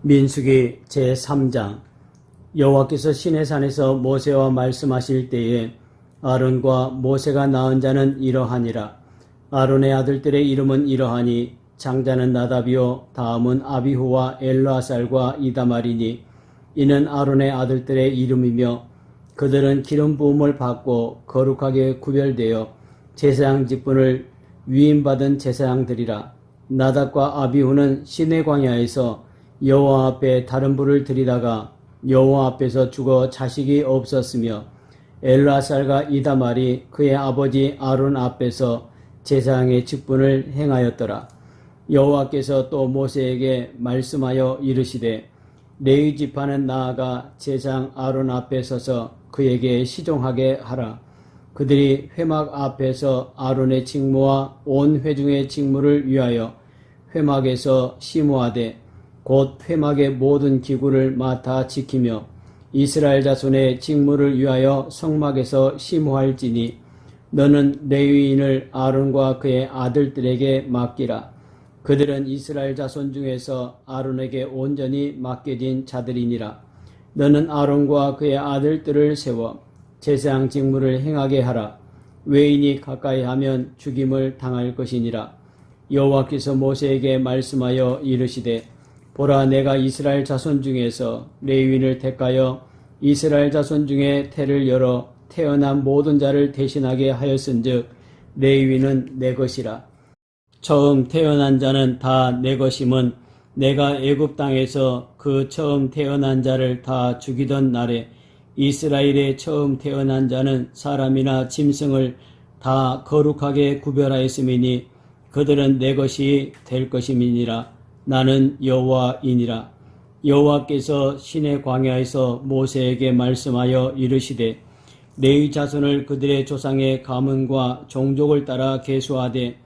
민수기 제3장. 여호와께서 시내산에서 모세와 말씀하실 때에 아론과 모세가 낳은 자는 이러하니라. 아론의 아들들의 이름은 이러하니 장자는 나답이요 다음은 아비후와 엘르아살과 이다말이니 이는 아론의 아들들의 이름이며 그들은 기름 부음을 받고 거룩하게 구별되어 제사장 직분을 위임받은 제사장들이라. 나답과 아비후는 시내 광야에서 여호와 앞에 다른 불을 들이다가 여호와 앞에서 죽어 자식이 없었으며 엘르아살과 이다말이 그의 아버지 아론 앞에서 제사장의 직분을 행하였더라. 여호와께서 또 모세에게 말씀하여 이르시되 레위 지파는 나아가 제사장 아론 앞에 서서 그에게 시종하게 하라. 그들이 회막 앞에서 아론의 직무와 온 회중의 직무를 위하여 회막에서 심호하되 곧 회막의 모든 기구를 맡아 지키며 이스라엘 자손의 직무를 위하여 성막에서 심호할지니 너는 레위인을 아론과 그의 아들들에게 맡기라. 그들은 이스라엘 자손 중에서 아론에게 온전히 맡겨진 자들이니라. 너는 아론과 그의 아들들을 세워 제사장 직무를 행하게 하라. 외인이 가까이 하면 죽임을 당할 것이니라. 여호와께서 모세에게 말씀하여 이르시되 보라, 내가 이스라엘 자손 중에서 레위인을 택하여 이스라엘 자손 중에 태를 열어 태어난 모든 자를 대신하게 하였은즉 레위인은 내 것이라. 처음 태어난 자는 다 내 것임은 내가 애굽 땅에서 그 처음 태어난 자를 다 죽이던 날에 이스라엘의 처음 태어난 자는 사람이나 짐승을 다 거룩하게 구별하였음이니 그들은 내 것이 될 것임이니라. 나는 여호와이니라. 여호와께서 시내 광야에서 모세에게 말씀하여 이르시되 레위 자손을 그들의 조상의 가문과 종족을 따라 계수하되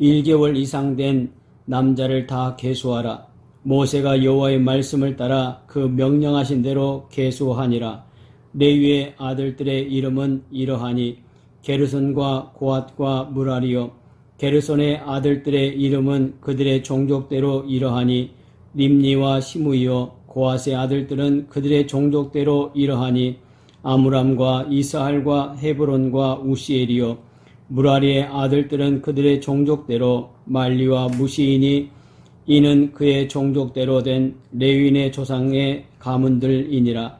1개월 이상 된 남자를 다 계수하라. 모세가 여호와의 말씀을 따라 그 명령하신 대로 계수하니라. 레위의 아들들의 이름은 이러하니 게르손과 고핫과 무라리요. 게르손의 아들들의 이름은 그들의 종족대로 이러하니 림니와 시므이요. 고핫의 아들들은 그들의 종족대로 이러하니 아므람과 이스할과 헤브론과 우시엘이요. 무라리의 아들들은 그들의 종족대로 말리와 무시이니 이는 그의 종족대로 된 레위인의 조상의 가문들이니라.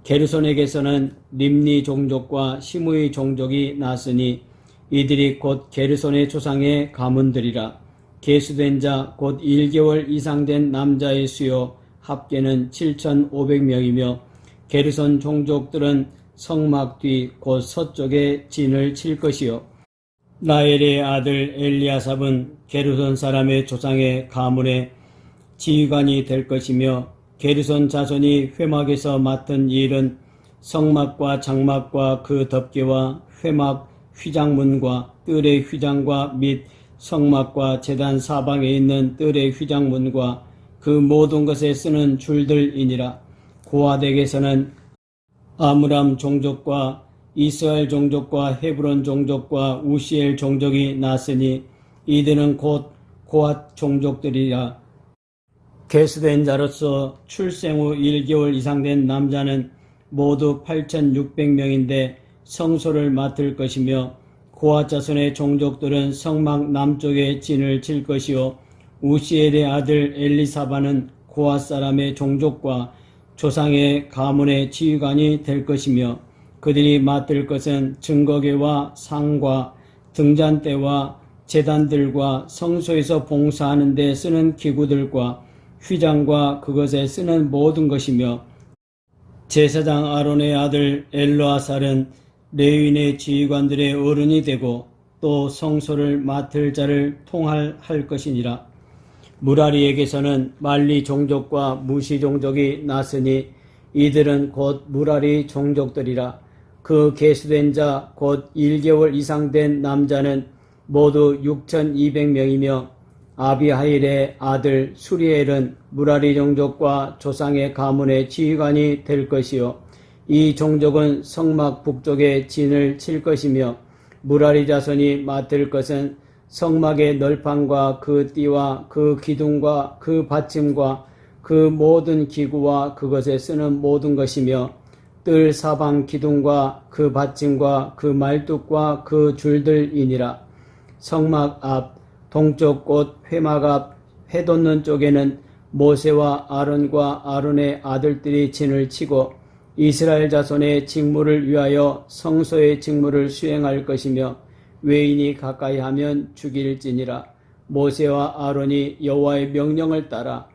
게르손에게서는 림니 종족과 시므이 종족이 났으니 이들이 곧 게르손의 조상의 가문들이라. 계수된 자 곧 1개월 이상 된 남자의 수요 합계는 7,500명이며 게르손 종족들은 성막 뒤 곧 서쪽에 진을 칠 것이요. 라헬의 아들 엘리아삽은 게르손 사람의 조상의 가문의 지휘관이 될 것이며 게르손 자손이 회막에서 맡은 일은 성막과 장막과 그 덮개와 회막 휘장문과 뜰의 휘장과 및 성막과 제단 사방에 있는 뜰의 휘장문과 그 모든 것에 쓰는 줄들이니라. 고핫에게서는 아므람 종족과 이스라엘 종족과 헤브론 종족과 우시엘 종족이 났으니 이들은 곧 고핫 종족들이라. 계수된 자로서 출생 후 1개월 이상 된 남자는 모두 8,600명인데 성소를 맡을 것이며 고핫 자손의 종족들은 성막 남쪽에 진을 칠 것이요. 우시엘의 아들 엘리사바는 고핫 사람의 종족과 조상의 가문의 지휘관이 될 것이며 그들이 맡을 것은 증거궤와 상과 등잔대와 제단들과 성소에서 봉사하는 데 쓰는 기구들과 휘장과 그것에 쓰는 모든 것이며 제사장 아론의 아들 엘르아살은 레위인의 지휘관들의 어른이 되고 또 성소를 맡을 자를 통할할 것이니라. 무라리에게서는 말리 종족과 무시 종족이 났으니 이들은 곧 무라리 종족들이라. 그 계수된 자 곧 1개월 이상 된 남자는 모두 6,200명이며 아비하일의 아들 수리엘은 무라리 종족과 조상의 가문의 지휘관이 될 것이요. 이 종족은 성막 북쪽에 진을 칠 것이며 무라리 자손이 맡을 것은 성막의 널판과 그 띠와 그 기둥과 그 받침과 그 모든 기구와 그것에 쓰는 모든 것이며 뜰 사방 기둥과 그 받침과 그 말뚝과 그 줄들이니라. 성막 앞 동쪽 꽃 회막 앞 회돋는 쪽에는 모세와 아론과 아론의 아들들이 진을 치고 이스라엘 자손의 직무를 위하여 성소의 직무를 수행할 것이며 외인이 가까이 하면 죽일지니라. 모세와 아론이 여호와의 명령을 따라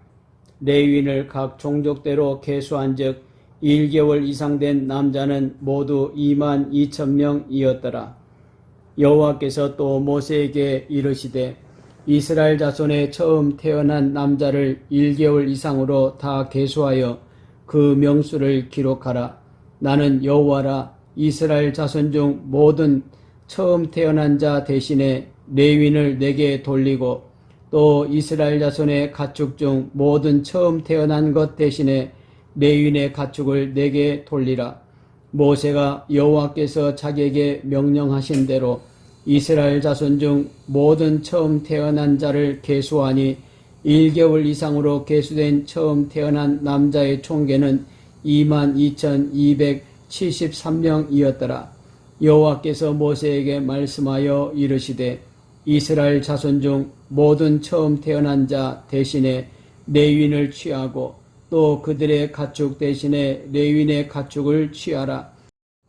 레위인을 각 종족대로 계수한즉 1개월 이상 된 남자는 모두 22,000명이었더라. 여호와께서 또 모세에게 이르시되 이스라엘 자손의 처음 태어난 남자를 1개월 이상으로 다 계수하여 그 명수를 기록하라. 나는 여호와라. 이스라엘 자손 중 모든 처음 태어난 자 대신에 레위인을 내게 돌리고 또 이스라엘 자손의 가축 중 모든 처음 태어난 것 대신에 레위인의 가축을 내게 돌리라. 모세가 여호와께서 자기에게 명령하신 대로 이스라엘 자손 중 모든 처음 태어난 자를 계수하니 1개월 이상으로 계수된 처음 태어난 남자의 총계는 22,273명이었더라. 여호와께서 모세에게 말씀하여 이르시되 이스라엘 자손 중 모든 처음 태어난 자 대신에 레위인을 취하고 또 그들의 가축 대신에 레위인의 가축을 취하라.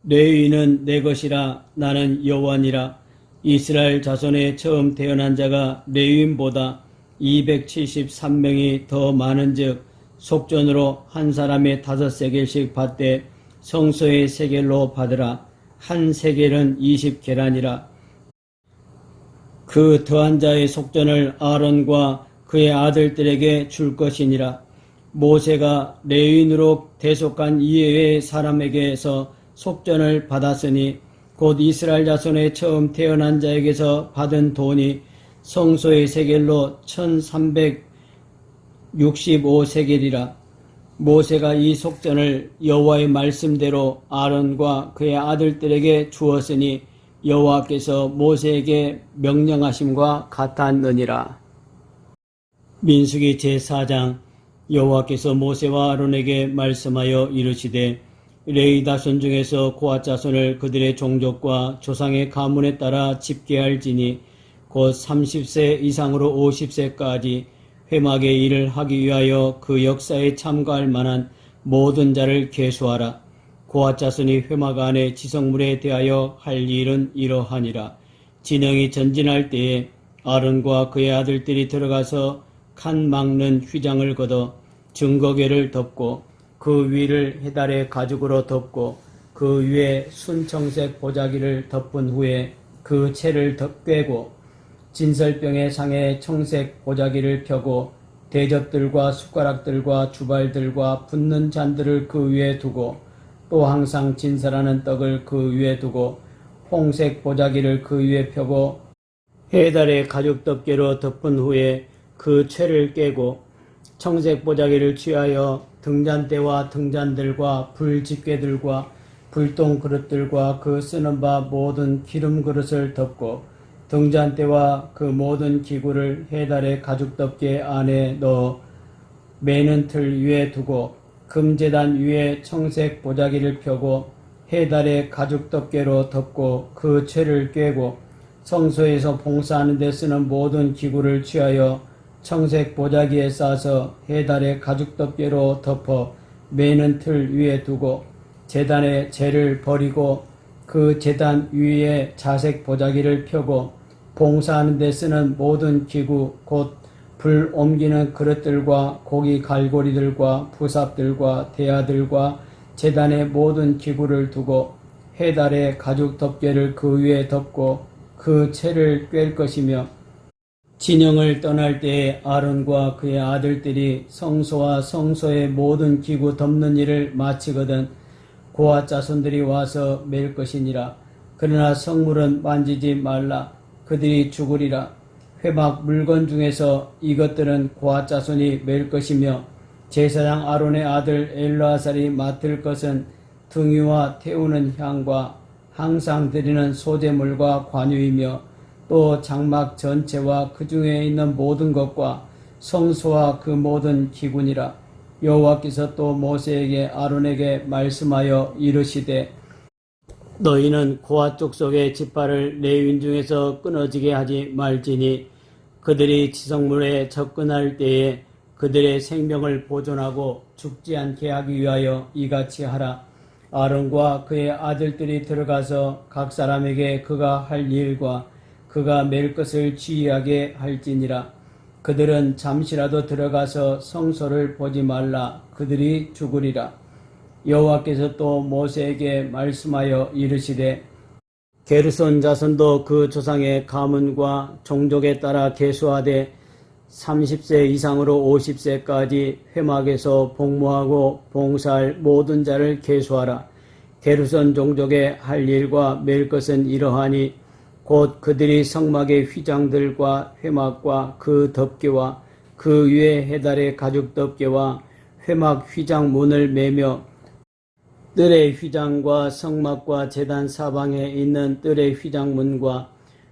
레위인은 내 것이라. 나는 여호와니라. 이스라엘 자손의 처음 태어난 자가 레위인보다 273명이 더 많은즉 속전으로 한 사람의 5세겔씩 받되 성소의 세겔로 받으라. 한 세겔은 20계란이라. 그 더한 자의 속전을 아론과 그의 아들들에게 줄 것이니라. 모세가 레위인으로 대속한 이외의 사람에게서 속전을 받았으니 곧 이스라엘 자손의 처음 태어난 자에게서 받은 돈이 성소의 세겔로 1365세겔이라. 모세가 이 속전을 여호와의 말씀대로 아론과 그의 아들들에게 주었으니 여호와께서 모세에게 명령하심과 같았느니라. 민수기 제4장. 여호와께서 모세와 아론에게 말씀하여 이르시되 레위 자손 중에서 고핫 자손을 그들의 종족과 조상의 가문에 따라 집계할지니 곧 30세 이상으로 50세까지 회막의 일을 하기 위하여 그 역사에 참가할 만한 모든 자를 계수하라. 고핫 자손이 회막 안에 지성물에 대하여 할 일은 이러하니라. 진영이 전진할 때에 아론과 그의 아들들이 들어가서 칸 막는 휘장을 걷어 증거궤를 덮고 그 위를 해달의 가죽으로 덮고 그 위에 순청색 보자기를 덮은 후에 그 채를 꿰고 진설병의 상에 청색 보자기를 펴고 대접들과 숟가락들과 주발들과 붓는 잔들을 그 위에 두고 또 항상 진설하는 떡을 그 위에 두고 홍색 보자기를 그 위에 펴고 해달의 가죽 덮개로 덮은 후에 그 채를 깨고 청색 보자기를 취하여 등잔대와 등잔들과 불집게들과 불똥 그릇들과 그 쓰는 바 모든 기름 그릇을 덮고 등잔대와 그 모든 기구를 해달의 가죽 덮개 안에 넣어 매는 틀 위에 두고 금제단 위에 청색 보자기를 펴고 해달의 가죽 덮개로 덮고 그 채를 꿰고 성소에서 봉사하는 데 쓰는 모든 기구를 취하여 청색 보자기에 싸서 해달의 가죽 덮개로 덮어 매는 틀 위에 두고 제단에 재를 버리고 그 제단 위에 자색 보자기를 펴고 봉사하는 데 쓰는 모든 기구 곧 불 옮기는 그릇들과 고기 갈고리들과 부삽들과 대야들과 제단의 모든 기구를 두고 해달의 가죽 덮개를 그 위에 덮고 그 채를 꿰 것이며 진영을 떠날 때에 아론과 그의 아들들이 성소와 성소의 모든 기구 덮는 일을 마치거든 고핫 자손들이 와서 맬 것이니라. 그러나 성물은 만지지 말라. 그들이 죽으리라. 회막 물건 중에서 이것들은 고핫 자손이 맬 것이며 제사장 아론의 아들 엘르아살이 맡을 것은 등유와 태우는 향과 항상 드리는 소제물과 관유이며 또 장막 전체와 그 중에 있는 모든 것과 성소와 그 모든 기구니라. 여호와께서 또 모세에게 아론에게 말씀하여 이르시되 너희는 고앗 족속의 지파를 레위인 중에서 끊어지게 하지 말지니 그들이 지성문에 접근할 때에 그들의 생명을 보존하고 죽지 않게 하기 위하여 이같이 하라. 아론과 그의 아들들이 들어가서 각 사람에게 그가 할 일과 그가 맬 것을 주의하게 할지니라. 그들은 잠시라도 들어가서 성소를 보지 말라. 그들이 죽으리라. 여호와께서 또 모세에게 말씀하여 이르시되 게르손 자손도 그 조상의 가문과 종족에 따라 계수하되 30세 이상으로 50세까지 회막에서 복무하고 봉사할 모든 자를 계수하라. 게르손 종족의 할 일과 맬 것은 이러하니 곧 그들이 성막의 휘장들과 회막과 그 덮개와 그 위에 해달의 가죽 덮개와 회막 휘장 문을 매며 뜰의 휘장과 성막과 제단 사방에 있는 뜰의 휘장문과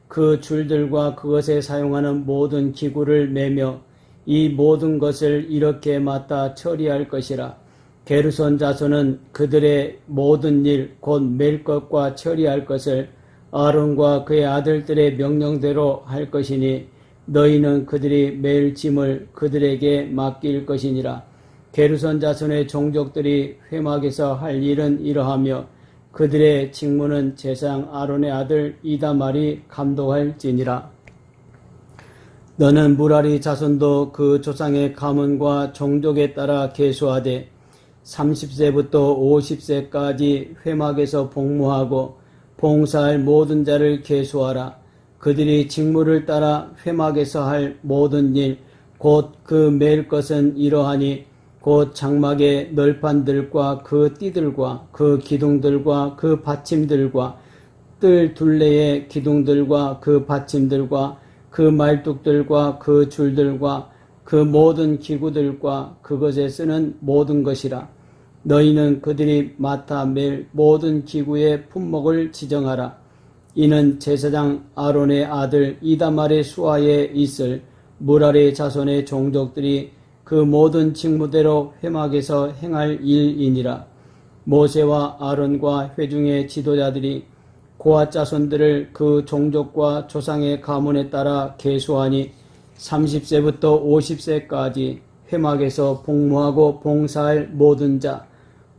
그 줄들과 그것에 사용하는 모든 기구를 매며 이 모든 것을 이렇게 맡아 처리할 것이라. 게르손 자손은 그들의 모든 일 곧 맬 것과 처리할 것을 아론과 그의 아들들의 명령대로 할 것이니 너희는 그들이 맬 짐을 그들에게 맡길 것이니라. 게르손 자손의 종족들이 회막에서 할 일은 이러하며 그들의 직무는 제사장 아론의 아들 이다말이 감독할지니라. 너는 무라리 자손도 그 조상의 가문과 종족에 따라 계수하되 30세부터 50세까지 회막에서 복무하고 봉사할 모든 자를 계수하라. 그들이 직무를 따라 회막에서 할 모든 일 곧 그 맬 것은 이러하니 곧 장막의 널판들과 그 띠들과 그 기둥들과 그 받침들과 뜰 둘레의 기둥들과 그 받침들과 그 말뚝들과 그 줄들과 그 모든 기구들과 그것에 쓰는 모든 것이라. 너희는 그들이 맡아 맬 모든 기구의 품목을 지정하라. 이는 제사장 아론의 아들 이다말의 수하에 있을 무라리 자손의 종족들이 그 모든 직무대로 회막에서 행할 일이니라. 모세와 아론과 회중의 지도자들이 고앗 자손들을 그 종족과 조상의 가문에 따라 계수하니 30세부터 50세까지 회막에서 복무하고 봉사할 모든 자,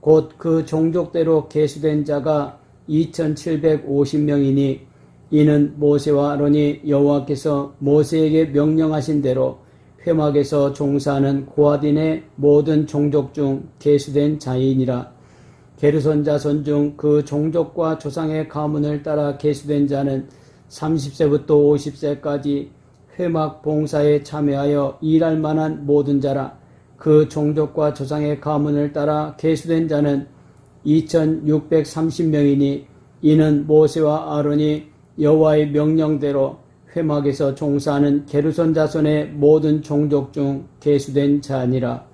곧 그 종족대로 계수된 자가 2750명이니 이는 모세와 아론이 여호와께서 모세에게 명령하신 대로 회막에서 종사하는 고앗인의 모든 종족 중 계수된 자이니라. 게르손 자손 중 그 종족과 조상의 가문을 따라 계수된 자는 30세부터 50세까지 회막 봉사에 참여하여 일할 만한 모든 자라. 그 종족과 조상의 가문을 따라 계수된 자는 2630명이니 이는 모세와 아론이 여호와의 명령대로 회막에서 종사하는 게르손 자손의 모든 종족 중 계수된 자니라.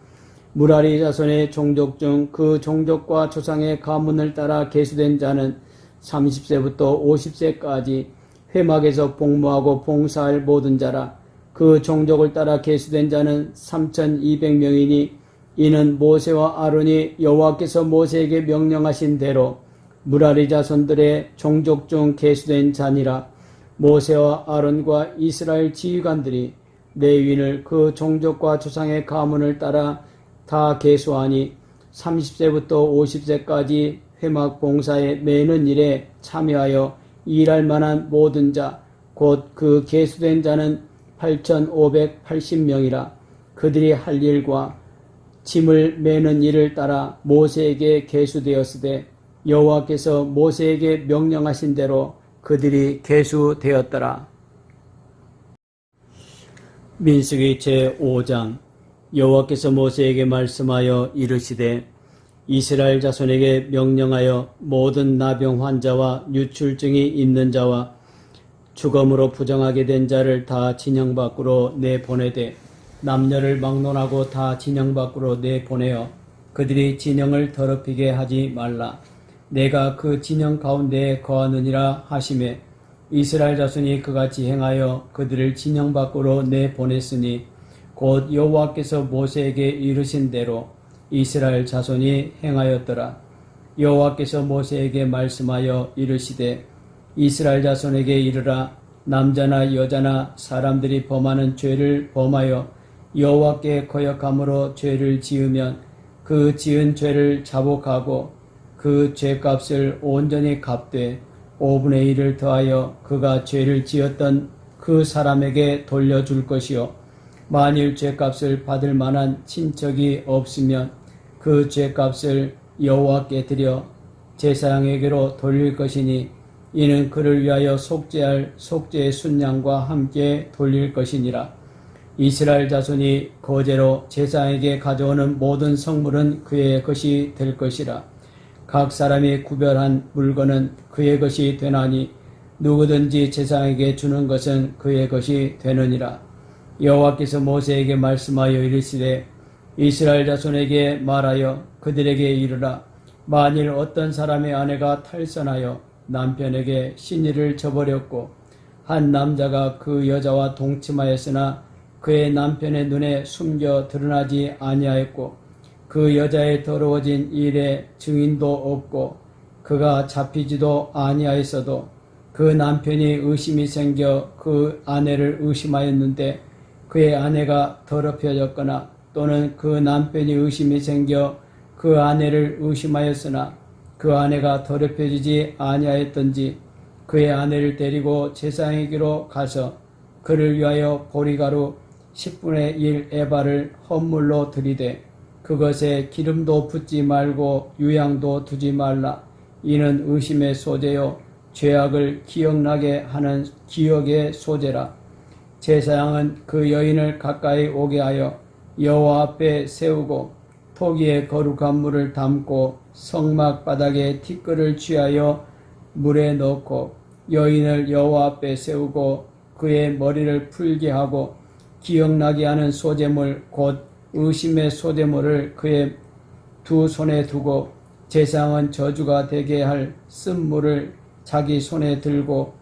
무라리 자손의 종족 중 그 종족과 조상의 가문을 따라 계수된 자는 30세부터 50세까지 회막에서 복무하고 봉사할 모든 자라. 그 종족을 따라 계수된 자는 3200명이니 이는 모세와 아론이 여호와께서 모세에게 명령하신 대로 무라리 자손들의 종족 중 계수된 자니라. 모세와 아론과 이스라엘 지휘관들이 레위인을 그 종족과 조상의 가문을 따라 다 계수하니 30세부터 50세까지 회막 봉사에 매는 일에 참여하여 일할 만한 모든 자, 곧 그 계수된 자는 8580명이라. 그들이 할 일과 짐을 매는 일을 따라 모세에게 계수되었으되 여호와께서 모세에게 명령하신 대로 그들이 계수되었더라. 민수기 제5장. 여호와께서 모세에게 말씀하여 이르시되 이스라엘 자손에게 명령하여 모든 나병 환자와 유출증이 있는 자와 죽음으로 부정하게 된 자를 다 진영 밖으로 내보내되 남녀를 막론하고 다 진영 밖으로 내보내어 그들이 진영을 더럽히게 하지 말라. 내가 그 진영 가운데에 거하느니라 하시매 이스라엘 자손이 그같이 행하여 그들을 진영 밖으로 내보냈으니 곧 여호와께서 모세에게 이르신 대로 이스라엘 자손이 행하였더라. 여호와께서 모세에게 말씀하여 이르시되 이스라엘 자손에게 이르라. 남자나 여자나 사람들이 범하는 죄를 범하여 여호와께 거역함으로 죄를 지으면 그 지은 죄를 자복하고 그 죄값을 온전히 갚되 5분의 1을 더하여 그가 죄를 지었던 그 사람에게 돌려줄 것이요. 만일 죄값을 받을 만한 친척이 없으면 그 죄값을 여호와께 드려 제사장에게로 돌릴 것이니 이는 그를 위하여 속죄할 속죄의 순양과 함께 돌릴 것이니라. 이스라엘 자손이 거제로 제사장에게 가져오는 모든 성물은 그의 것이 될 것이라. 각 사람이 구별한 물건은 그의 것이 되나니 누구든지 제사장에게 주는 것은 그의 것이 되느니라. 여호와께서 모세에게 말씀하여 이르시되 이스라엘 자손에게 말하여 그들에게 이르라. 만일 어떤 사람의 아내가 탈선하여 남편에게 신의를 저버렸고 한 남자가 그 여자와 동침하였으나 그의 남편의 눈에 숨겨 드러나지 아니하였고 그 여자의 더러워진 일에 증인도 없고 그가 잡히지도 아니하였어도 그 남편이 의심이 생겨 그 아내를 의심하였는데 그의 아내가 더럽혀졌거나 또는 그 남편이 의심이 생겨 그 아내를 의심하였으나 그 아내가 더럽혀지지 아니하였던지 그의 아내를 데리고 제사장에게로 가서 그를 위하여 보리가루 10분의 1 에바를 헌물로 드리되 그것에 기름도 붓지 말고 유향도 두지 말라. 이는 의심의 소재요 죄악을 기억나게 하는 기억의 소재라. 제사장은 그 여인을 가까이 오게 하여 여호와 앞에 세우고 토기에 거룩한 물을 담고 성막 바닥에 티끌을 취하여 물에 넣고 여인을 여호와 앞에 세우고 그의 머리를 풀게 하고 기억나게 하는 소재물 곧 의심의 소재물을 그의 두 손에 두고 제사장은 저주가 되게 할 쓴물을 자기 손에 들고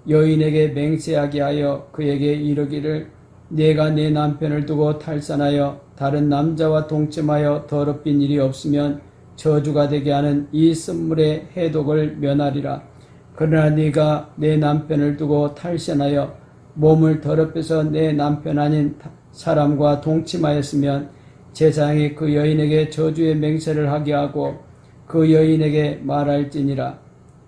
여인에게 맹세하게 하여 그에게 이르기를 내가 내 남편을 두고 탈선하여 다른 남자와 동침하여 더럽힌 일이 없으면 저주가 되게 하는 이 쓴물의 해독을 면하리라. 그러나 네가 내 남편을 두고 탈선하여 몸을 더럽혀서 내 남편 아닌 사람과 동침하였으면 제사장이 그 여인에게 저주의 맹세를 하게 하고 그 여인에게 말할지니라.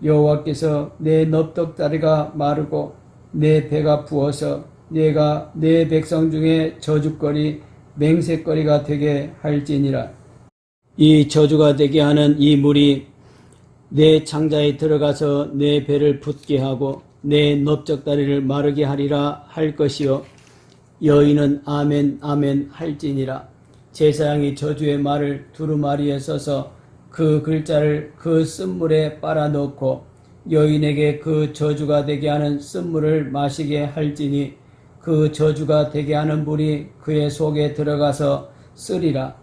여호와께서 내 넙떡다리가 마르고 내 배가 부어서 내가 내 백성 중에 저주거리 맹세거리가 되게 할지니라. 이 저주가 되게 하는 이 물이 내 창자에 들어가서 내 배를 붓게 하고 내 넓적다리를 마르게 하리라 할 것이요. 여인은 아멘 아멘 할지니라. 제사장이 저주의 말을 두루마리에 써서 그 글자를 그 쓴물에 빨아넣고 여인에게 그 저주가 되게 하는 쓴물을 마시게 할지니 그 저주가 되게 하는 물이 그의 속에 들어가서 쓰리라.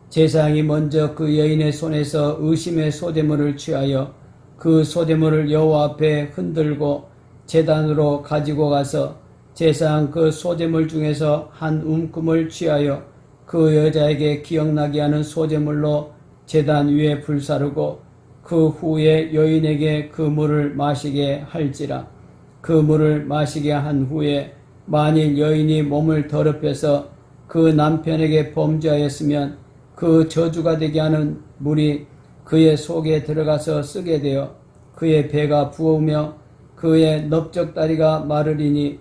제사장이 먼저 그 여인의 손에서 의심의 소재물을 취하여 그 소재물을 여호와 앞에 흔들고 제단으로 가지고 가서 제사장 그 소재물 중에서 한 움큼을 취하여 그 여자에게 기억나게 하는 소재물로 제단 위에 불사르고 그 후에 여인에게 그 물을 마시게 할지라. 그 물을 마시게 한 후에 만일 여인이 몸을 더럽혀서 그 남편에게 범죄하였으면 그 저주가 되게 하는 물이 그의 속에 들어가서 쓰게 되어 그의 배가 부으며 그의 넓적다리가 마르리니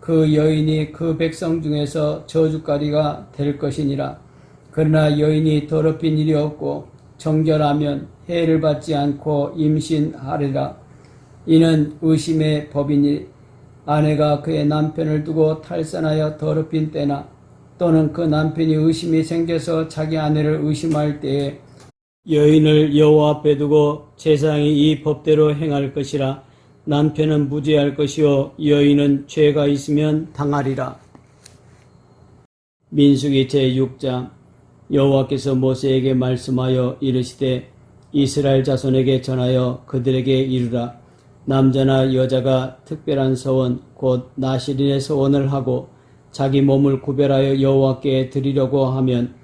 그 여인이 그 백성 중에서 저주거리가 될 것이니라. 그러나 여인이 더럽힌 일이 없고 정결하면 해를 받지 않고 임신하리라. 이는 의심의 법이니 아내가 그의 남편을 두고 탈선하여 더럽힌 때나 또는 그 남편이 의심이 생겨서 자기 아내를 의심할 때에 여인을 여호와 앞에 두고 제사장이 이 법대로 행할 것이라. 남편은 무죄할 것이요 여인은 죄가 있으면 당하리라. 민수기 제6장. 여호와께서 모세에게 말씀하여 이르시되 이스라엘 자손에게 전하여 그들에게 이르라. 남자나 여자가 특별한 서원 곧 나실인의 서원을 하고 자기 몸을 구별하여 여호와께 드리려고 하면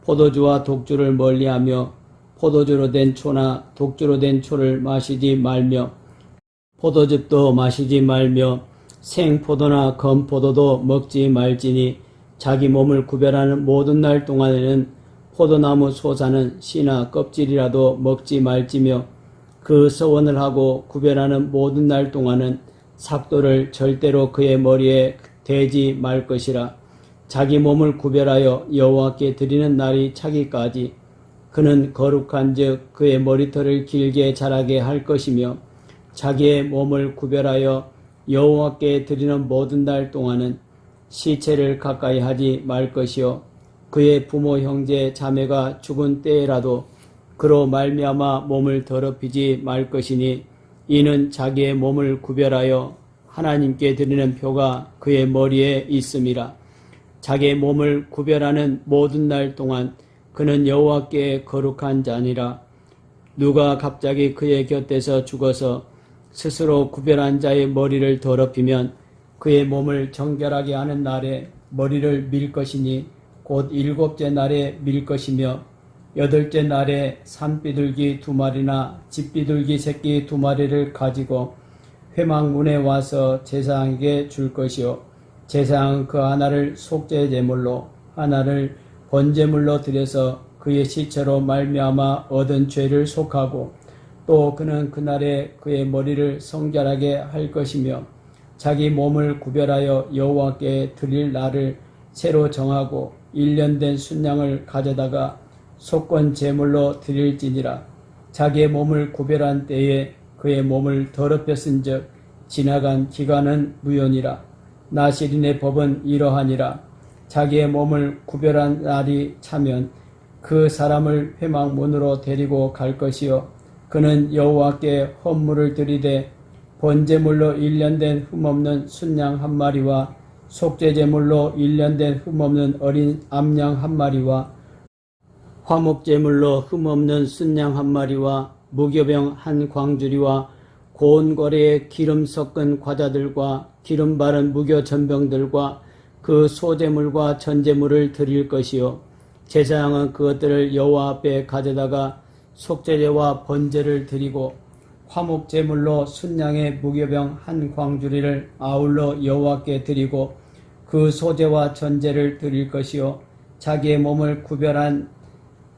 포도주와 독주를 멀리하며 포도주로 된 초나 독주로 된 초를 마시지 말며 포도즙도 마시지 말며 생포도나 건포도도 먹지 말지니 자기 몸을 구별하는 모든 날 동안에는 포도나무 솟아는 씨나 껍질이라도 먹지 말지며 그 서원을 하고 구별하는 모든 날 동안은 삭도를 절대로 그의 머리에 대지 말 것이라. 자기 몸을 구별하여 여호와께 드리는 날이 차기까지 그는 거룩한 즉 그의 머리털을 길게 자라게 할 것이며 자기의 몸을 구별하여 여호와께 드리는 모든 날 동안은 시체를 가까이 하지 말 것이요 그의 부모 형제 자매가 죽은 때에라도 그로 말미암아 몸을 더럽히지 말 것이니 이는 자기의 몸을 구별하여 하나님께 드리는 표가 그의 머리에 있음이라. 자기의 몸을 구별하는 모든 날 동안 그는 여호와께 거룩한 자니라. 누가 갑자기 그의 곁에서 죽어서 스스로 구별한 자의 머리를 더럽히면 그의 몸을 정결하게 하는 날에 머리를 밀 것이니 곧 일곱째 날에 밀 것이며 여덟째 날에 산비둘기 2마리나 집비둘기 새끼 2마리를 가지고 회막문에 와서 제사장에게 줄 것이요 제사장은 그 하나를 속죄제물로 하나를 번제물로 드려서 그의 시체로 말미암아 얻은 죄를 속하고 또 그는 그날에 그의 머리를 성결하게 할 것이며 자기 몸을 구별하여 여호와께 드릴 날을 새로 정하고 1년 된 순양을 가져다가 속건 제물로 드릴지니라. 자기의 몸을 구별한 때에 그의 몸을 더럽혔은즉 지나간 기간은 무효니라. 나시린의 법은 이러하니라. 자기의 몸을 구별한 날이 차면 그 사람을 회막문으로 데리고 갈 것이요 그는 여호와께 헌물을 드리되 번제물로 1년 된 흠없는 순양 1마리와 속죄제물로 1년 된 흠없는 어린 암양 1마리와 화목제물로 흠없는 순양 1마리와 무교병 1광주리와 고운 거래에 기름 섞은 과자들과 기름 바른 무교 전병들과 그 소제물과 전제물을 드릴 것이요 제사장은 그것들을 여호와 앞에 가져다가 속죄제와 번제를 드리고 화목제물로 순양의 무교병 1광주리를 아울러 여호와께 드리고 그 소제와 전제를 드릴 것이요 자기의 몸을 구별한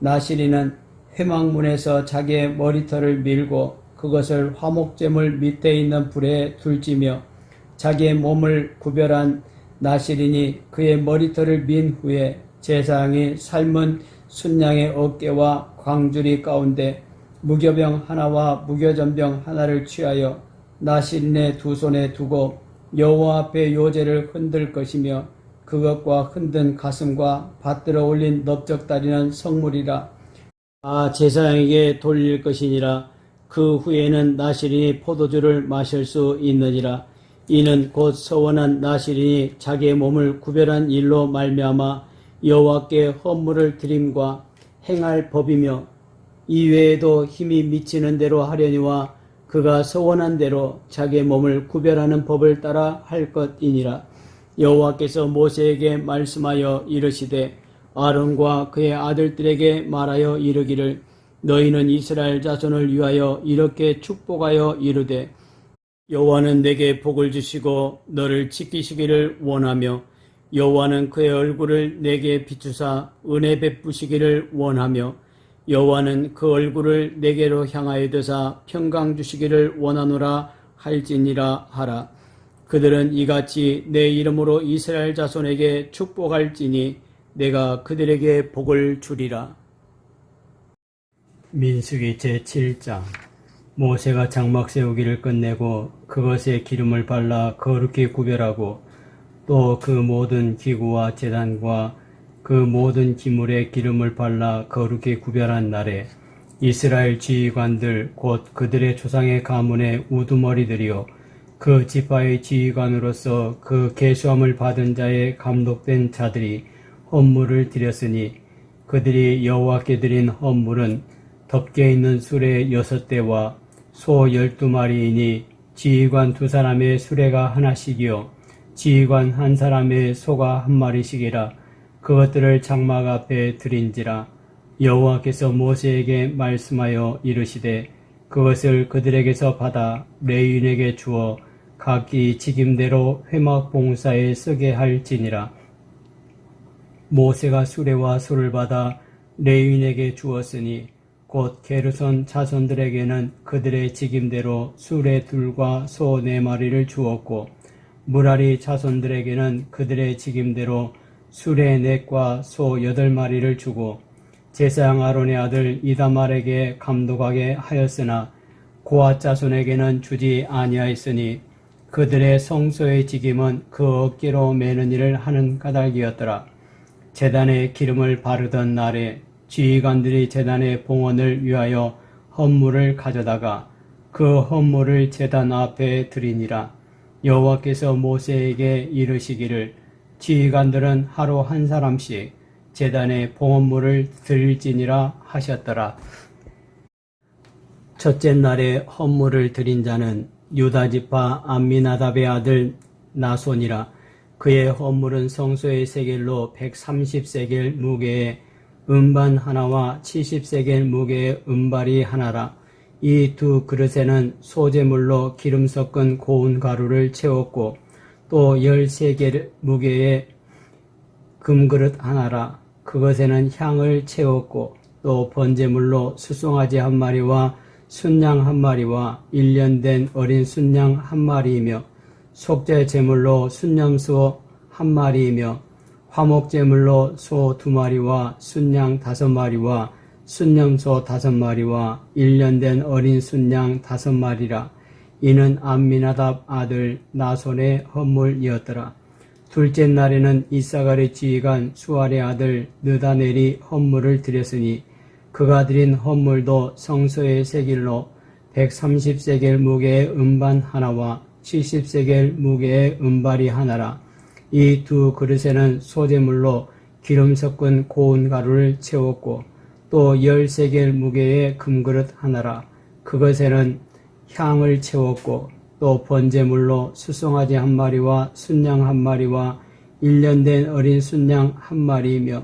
나시리는 회막문에서 자기의 머리털을 밀고 그것을 화목제물 밑에 있는 불에 둘지며 자기의 몸을 구별한 나시린이 그의 머리털을 민 후에 제사장이 삶은 순양의 어깨와 광주리 가운데 무교병 하나와 무교전병 하나를 취하여 나시린의 2손에 두고 여호와 앞에 요제를 흔들 것이며 그것과 흔든 가슴과 받들어 올린 넓적다리는 성물이라. 제사장에게 돌릴 것이니라. 그 후에는 나시린이 포도주를 마실 수 있느니라. 이는 곧 서원한 나시린이 자기의 몸을 구별한 일로 말미암아 여호와께 헌물을 드림과 행할 법이며 이외에도 힘이 미치는 대로 하려니와 그가 서원한 대로 자기의 몸을 구별하는 법을 따라 할 것이니라. 여호와께서 모세에게 말씀하여 이르시되 아론과 그의 아들들에게 말하여 이르기를 너희는 이스라엘 자손을 위하여 이렇게 축복하여 이르되 여호와는 내게 복을 주시고 너를 지키시기를 원하며 여호와는 그의 얼굴을 내게 비추사 은혜 베푸시기를 원하며 여호와는 그 얼굴을 내게로 향하여 드사 평강 주시기를 원하노라 할지니라 하라. 그들은 이같이 내 이름으로 이스라엘 자손에게 축복할지니 내가 그들에게 복을 주리라. 민수기 제7장. 모세가 장막 세우기를 끝내고 그것에 기름을 발라 거룩히 구별하고 또 그 모든 기구와 제단과 그 모든 기물에 기름을 발라 거룩히 구별한 날에 이스라엘 지휘관들 곧 그들의 조상의 가문의 우두머리들이요 그 지파의 지휘관으로서 그 계수함을 받은 자의 감독된 자들이 헌물을 드렸으니 그들이 여호와께 드린 헌물은 덮개 있는 수레 6대와 소 12마리이니 지휘관 2사람의 수레가 하나씩이요 지휘관 1사람의 소가 1마리씩이라. 그것들을 장막 앞에 드린지라. 여호와께서 모세에게 말씀하여 이르시되 그것을 그들에게서 받아 레위인에게 주어 각기 직임대로 회막 봉사에 쓰게 할지니라. 모세가 수레와 소를 받아 레위인에게 주었으니 곧 게르손 자손들에게는 그들의 직임대로 수레 둘과 소 4마리를 주었고 무라리 자손들에게는 그들의 직임대로 수레 4과 소 8마리를 주고 제사장 아론의 아들 이다말에게 감독하게 하였으나 고앗 자손에게는 주지 아니하였으니 그들의 성소의 직임은 그 어깨로 매는 일을 하는 까닭이었더라. 제단에 기름을 바르던 날에 지휘관들이 제단의 봉헌을 위하여 헌물을 가져다가 그 헌물을 제단 앞에 드리니라. 여호와께서 모세에게 이르시기를 지휘관들은 하루 한 사람씩 제단에 봉헌물을 드릴지니라 하셨더라. 첫째 날에 헌물을 드린 자는 유다지파 암미나답의 아들 나손이라. 그의 헌물은 성소의 세겔로 130세겔 무게의 음반 하나와 70세겔 무게의 음발이 하나라. 이 두 그릇에는 소재물로 기름 섞은 고운 가루를 채웠고 또 13개 무게의 금그릇 하나라. 그것에는 향을 채웠고 또 번제물로 수송아지 1마리와 순양 1마리와 1년 된 어린 순양 1마리이며 속죄 제물로 순염소 1마리이며 화목제물로 소 2마리와 순양 5마리와 순염소 5마리와 1년 된 어린 순양 5마리라. 이는 암미나답 아들 나손의 헌물이었더라. 둘째 날에는 이사갈의 지휘관 수알의 아들 느다넬이 헌물을 드렸으니 그가 드린 헌물도 성소의 세겔로 130세겔 무게의 음반 하나와 70세겔 무게의 음발이 하나라. 이 두 그릇에는 소재물로 기름 섞은 고운 가루를 채웠고 또 10세겔 무게의 금그릇 하나라. 그것에는 향을 채웠고 또 번제물로 수송아지 1마리와 순양 1마리와 1년 된 어린 순양 1마리이며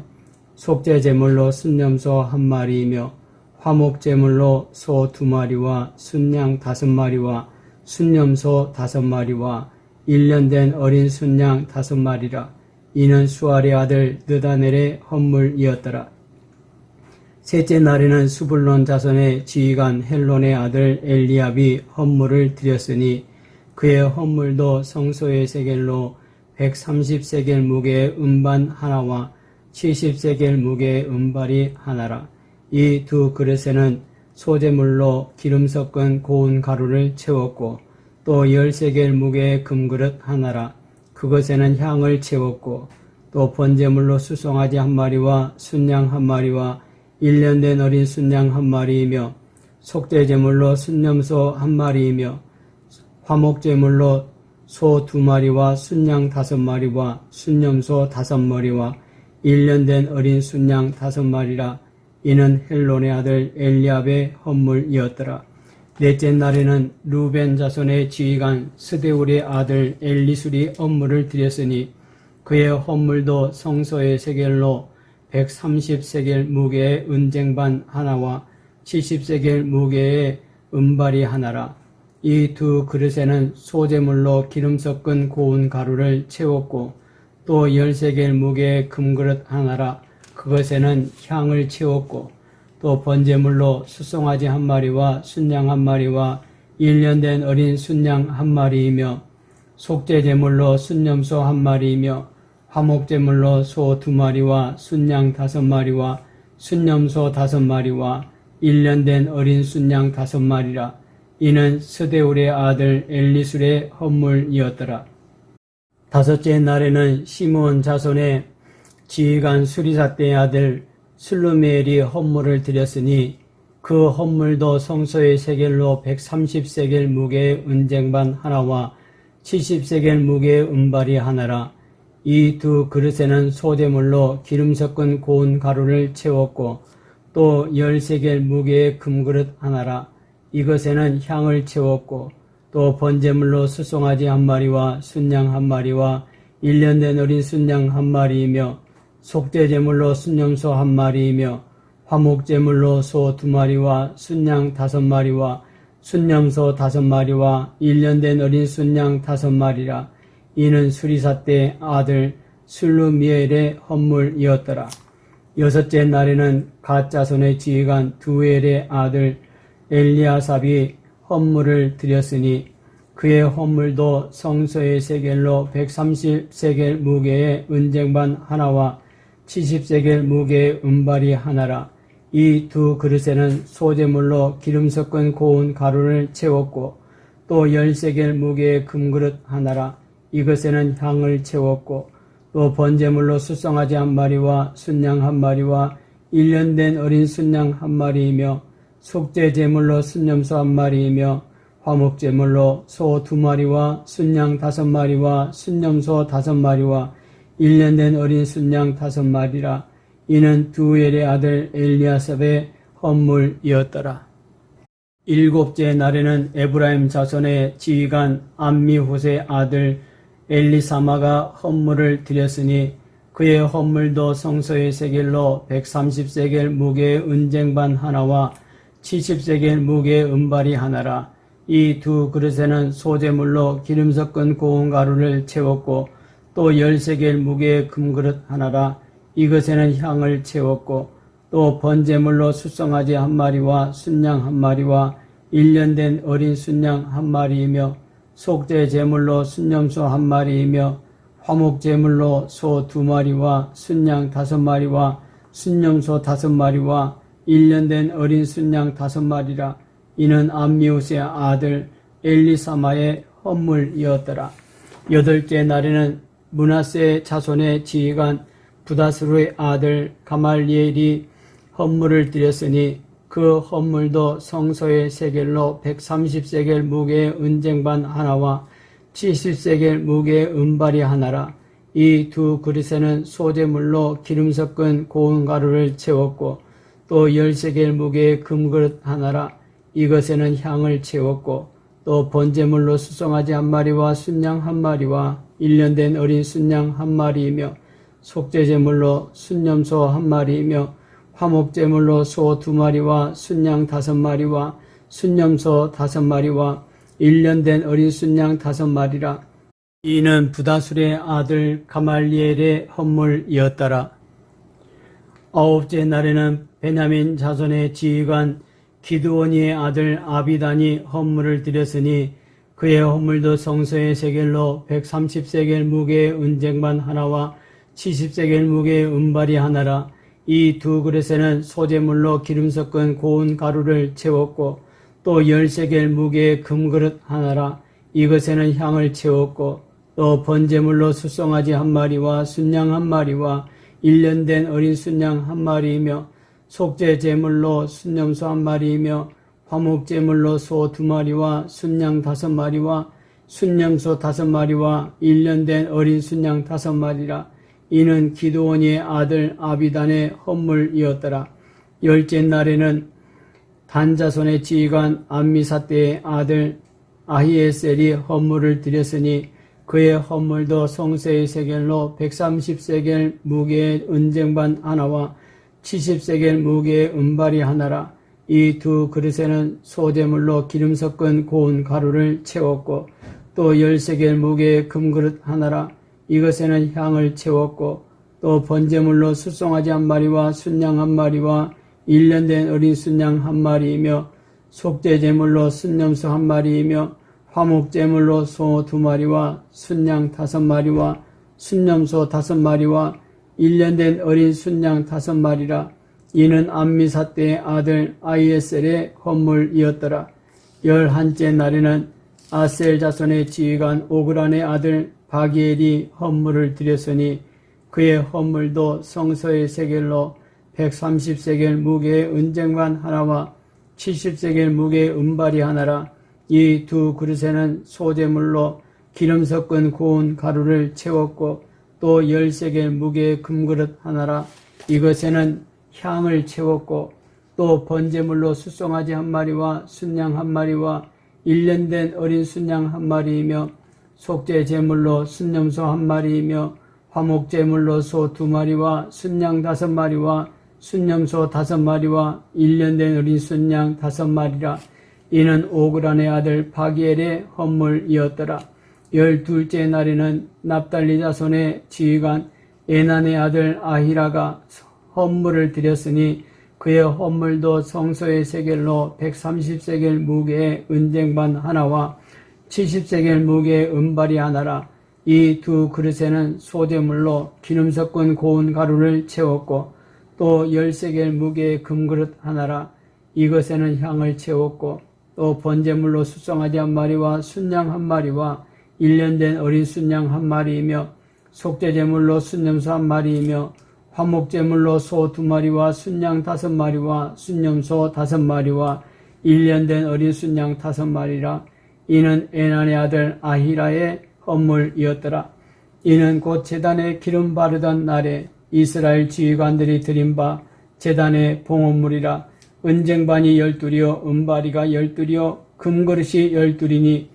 속죄제물로 순염소 1마리이며 화목제물로 소 2마리와 순양 5마리와 순염소 5마리와 1년 된 어린 순양 5마리라. 이는 수알의 아들 느다넬의 헌물이었더라. 셋째 날에는 수불론 자손의 지휘관 헬론의 아들 엘리압이 헌물을 드렸으니 그의 헌물도 성소의 세겔로 130세겔 무게의 음반 하나와 70세겔 무게의 음발이 하나라. 이 두 그릇에는 소재물로 기름 섞은 고운 가루를 채웠고 또 10세겔 무게의 금그릇 하나라. 그것에는 향을 채웠고 또 번제물로 수송아지 1마리와 순양 1마리와 1년 된 어린 순양 1마리이며 속죄제물로 순염소 1마리이며 화목제물로 소 2마리와 순양 5마리와 순염소 5마리와 1년 된 어린 순양 5마리라. 이는 헬론의 아들 엘리압의 헌물이었더라. 넷째 날에는 루벤 자손의 지휘관 스데울의 아들 엘리술이 헌물을 드렸으니 그의 헌물도 성소의 세겔로 130세겔 무게의 은쟁반 하나와 70세겔 무게의 은발이 하나라. 이 두 그릇에는 소재물로 기름 섞은 고운 가루를 채웠고 또 10세겔 무게의 금그릇 하나라. 그것에는 향을 채웠고 또 번제물로 수송아지 1마리와 순양 1마리와 1년 된 어린 순양 1마리이며 속죄제물로 순염소 1마리이며 화목제물로 소 2마리와 순양 5마리와 순염소 5마리와 1년 된 어린 순양 5마리라. 이는 스데울의 아들 엘리술의 헌물이었더라. 다섯째 날에는 시므온 자손의 지휘관 수리사떼의 아들 슬루미엘이 헌물을 드렸으니 그 헌물도 성소의 세겔로 130세겔 무게의 은쟁반 하나와 70세겔 무게의 은발이 하나라. 이 두 그릇에는 소재물로 기름 섞은 고운 가루를 채웠고 또 10세겔 무게의 금그릇 하나라. 이것에는 향을 채웠고 또 번제물로 수송아지 1마리와 순양 1마리와 1년 된 어린 순양 1마리이며 속죄제물로 순염소 1마리이며 화목제물로 소 2마리와 순양 5마리와 순염소 5마리와 1년 된 어린 순양 5마리라. 이는 수리사 때 아들 슬루미엘의 헌물이었더라. 여섯째 날에는 갓 자손의 지휘관 두엘의 아들 엘리아삽이 헌물을 드렸으니 그의 헌물도 성소의 세겔로 130세겔 무게의 은쟁반 하나와 70세겔 무게의 은발이 하나라. 이 두 그릇에는 소제물로 기름 섞은 고운 가루를 채웠고 또 10세겔 무게의 금그릇 하나라. 이것에는 향을 채웠고 또 번제물로 수송아지 1마리와 순양 1마리와 1년 된 어린 순양 1마리이며 속죄제물로 순염소 1마리이며 화목제물로 소 2마리와 순양 5마리와 순염소 5마리와 1년 된 어린 순양 5마리라. 이는 두엘의 아들 엘리아삽의 헌물이었더라. 일곱째 날에는 에브라임 자손의 지휘관 암미후스의 아들 엘리사마가 헌물을 드렸으니 그의 헌물도 성소의 세겔로 130세겔 무게의 은쟁반 하나와 70세겔 무게의 은발이 하나라. 이 두 그릇에는 소제물로 기름 섞은 고운 가루를 채웠고 또 10세겔 무게의 금그릇 하나라. 이것에는 향을 채웠고 또 번제물로 수송아지 1마리와 순양 1마리와 1년 된 어린 순양 1마리이며 속죄 제물로 순염소 1마리이며 화목제물로 소 2마리와 순양 5마리와 순염소 5마리와 1년 된 어린 순양 5마리라. 이는 암미우스의 아들 엘리사마의 헌물이었더라. 여덟째 날에는 므낫세 자손의 지휘관 부다스루의 아들 가말리엘이 헌물을 드렸으니 그 헌물도 성소의 세겔로 130세겔 무게의 은쟁반 하나와 70세겔 무게의 은발이 하나라. 이 두 그릇에는 소제물로 기름 섞은 고운 가루를 채웠고 또 10세겔 무게의 금그릇 하나라. 이것에는 향을 채웠고 또 번제물로 수송아지 1마리와 순양 1마리와 1년 된 어린 순양 1마리이며 속죄제물로 순염소 1마리이며 화목제물로 소 2마리와 순양 5마리와 순염소 5마리와 1년 된 어린 순양 5마리라. 이는 부다술의 아들 가말리엘의 헌물이었더라. 아홉째 날에는 베냐민 자손의 지휘관 기드오니의 아들 아비단이 헌물을 드렸으니 그의 헌물도 성소의 세겔로 130세겔 무게의 은쟁반 하나와 70세겔 무게의 은발이 하나라. 이 두 그릇에는 소제물로 기름 섞은 고운 가루를 채웠고 또 10세겔 무게의 금그릇 하나라. 이것에는 향을 채웠고 또 번제물로 수송아지 1마리와 순양 1마리와 1년 된 어린 순양 1마리이며 속죄제물로 순염소 1마리이며 화목제물로 소 2마리와 순양 5마리와 순염소 5마리와 1년 된 어린 순양 5마리라. 이는 기드오니의 아들 아비단의 헌물이었더라. 열째 날에는 단자손의 지휘관 암미사대의 아들 아히에셀이 헌물을 드렸으니 그의 헌물도 성소의 세겔로 130세겔 무게의 은쟁반 하나와 70세겔 무게의 은발이 하나라. 이 두 그릇에는 소제물로 기름 섞은 고운 가루를 채웠고 또 10세겔 무게의 금그릇 하나라. 이것에는 향을 채웠고 또 번제물로 수송아지 1마리와 순양 1마리와 1년 된 어린 순양 1마리이며 속죄제물로 순염소 1마리이며 화목제물로 소 2마리와 순양 5마리와 순염소 5마리와 1년 된 어린 순양 5마리라. 이는 암미사대의 아들 아이에셀의 헌물이었더라. 11째 날에는 아셀 자손의 지휘관 오그란의 아들 바기엘이 헌물을 드렸으니 그의 헌물도 성소의 세겔로 130세겔 무게의 은쟁반 하나와 70세겔 무게의 은발이 하나라. 이 두 그릇에는 소제물로 기름 섞은 고운 가루를 채웠고 또 10세겔 무게의 금그릇 하나라. 이것에는 향을 채웠고 또 번제물로 수송아지 1마리와 순양 1마리와 1년 된 어린 순양 1마리이며 속죄제물로 순염소 1마리이며 화목제물로 소 2마리와 순양 5마리와 순염소 5마리와 1년 된 어린 순양 5마리라. 이는 오그란의 아들 바기엘의 헌물이었더라. 12째 날에는 납달리 자손의 지휘관 에난의 아들 아히라가 헌물을 드렸으니 그의 헌물도 성소의 세겔로 130세겔 무게의 은쟁반 하나와 70세겔 무게의 은발이 하나라. 이 2 그릇에는 소제물로 기름 섞은 고운 가루를 채웠고 또 10세겔 무게의 금그릇 하나라. 이것에는 향을 채웠고 또 번제물로 수송아지 1마리와 순양 1마리와 1년 된 어린 순양 1마리이며 속죄제물로 순염소 1마리이며 화목제물로 소 2마리와 순양 5마리와 순염소 5마리와 1년 된 어린 순양 5마리라. 이는 에난의 아들 아히라의 헌물이었더라. 이는 곧 제단에 기름 바르던 날에 이스라엘 지휘관들이 드린 바 제단의 봉헌물이라. 은쟁반이 12이요 은바리가 12이요 금그릇이 12이니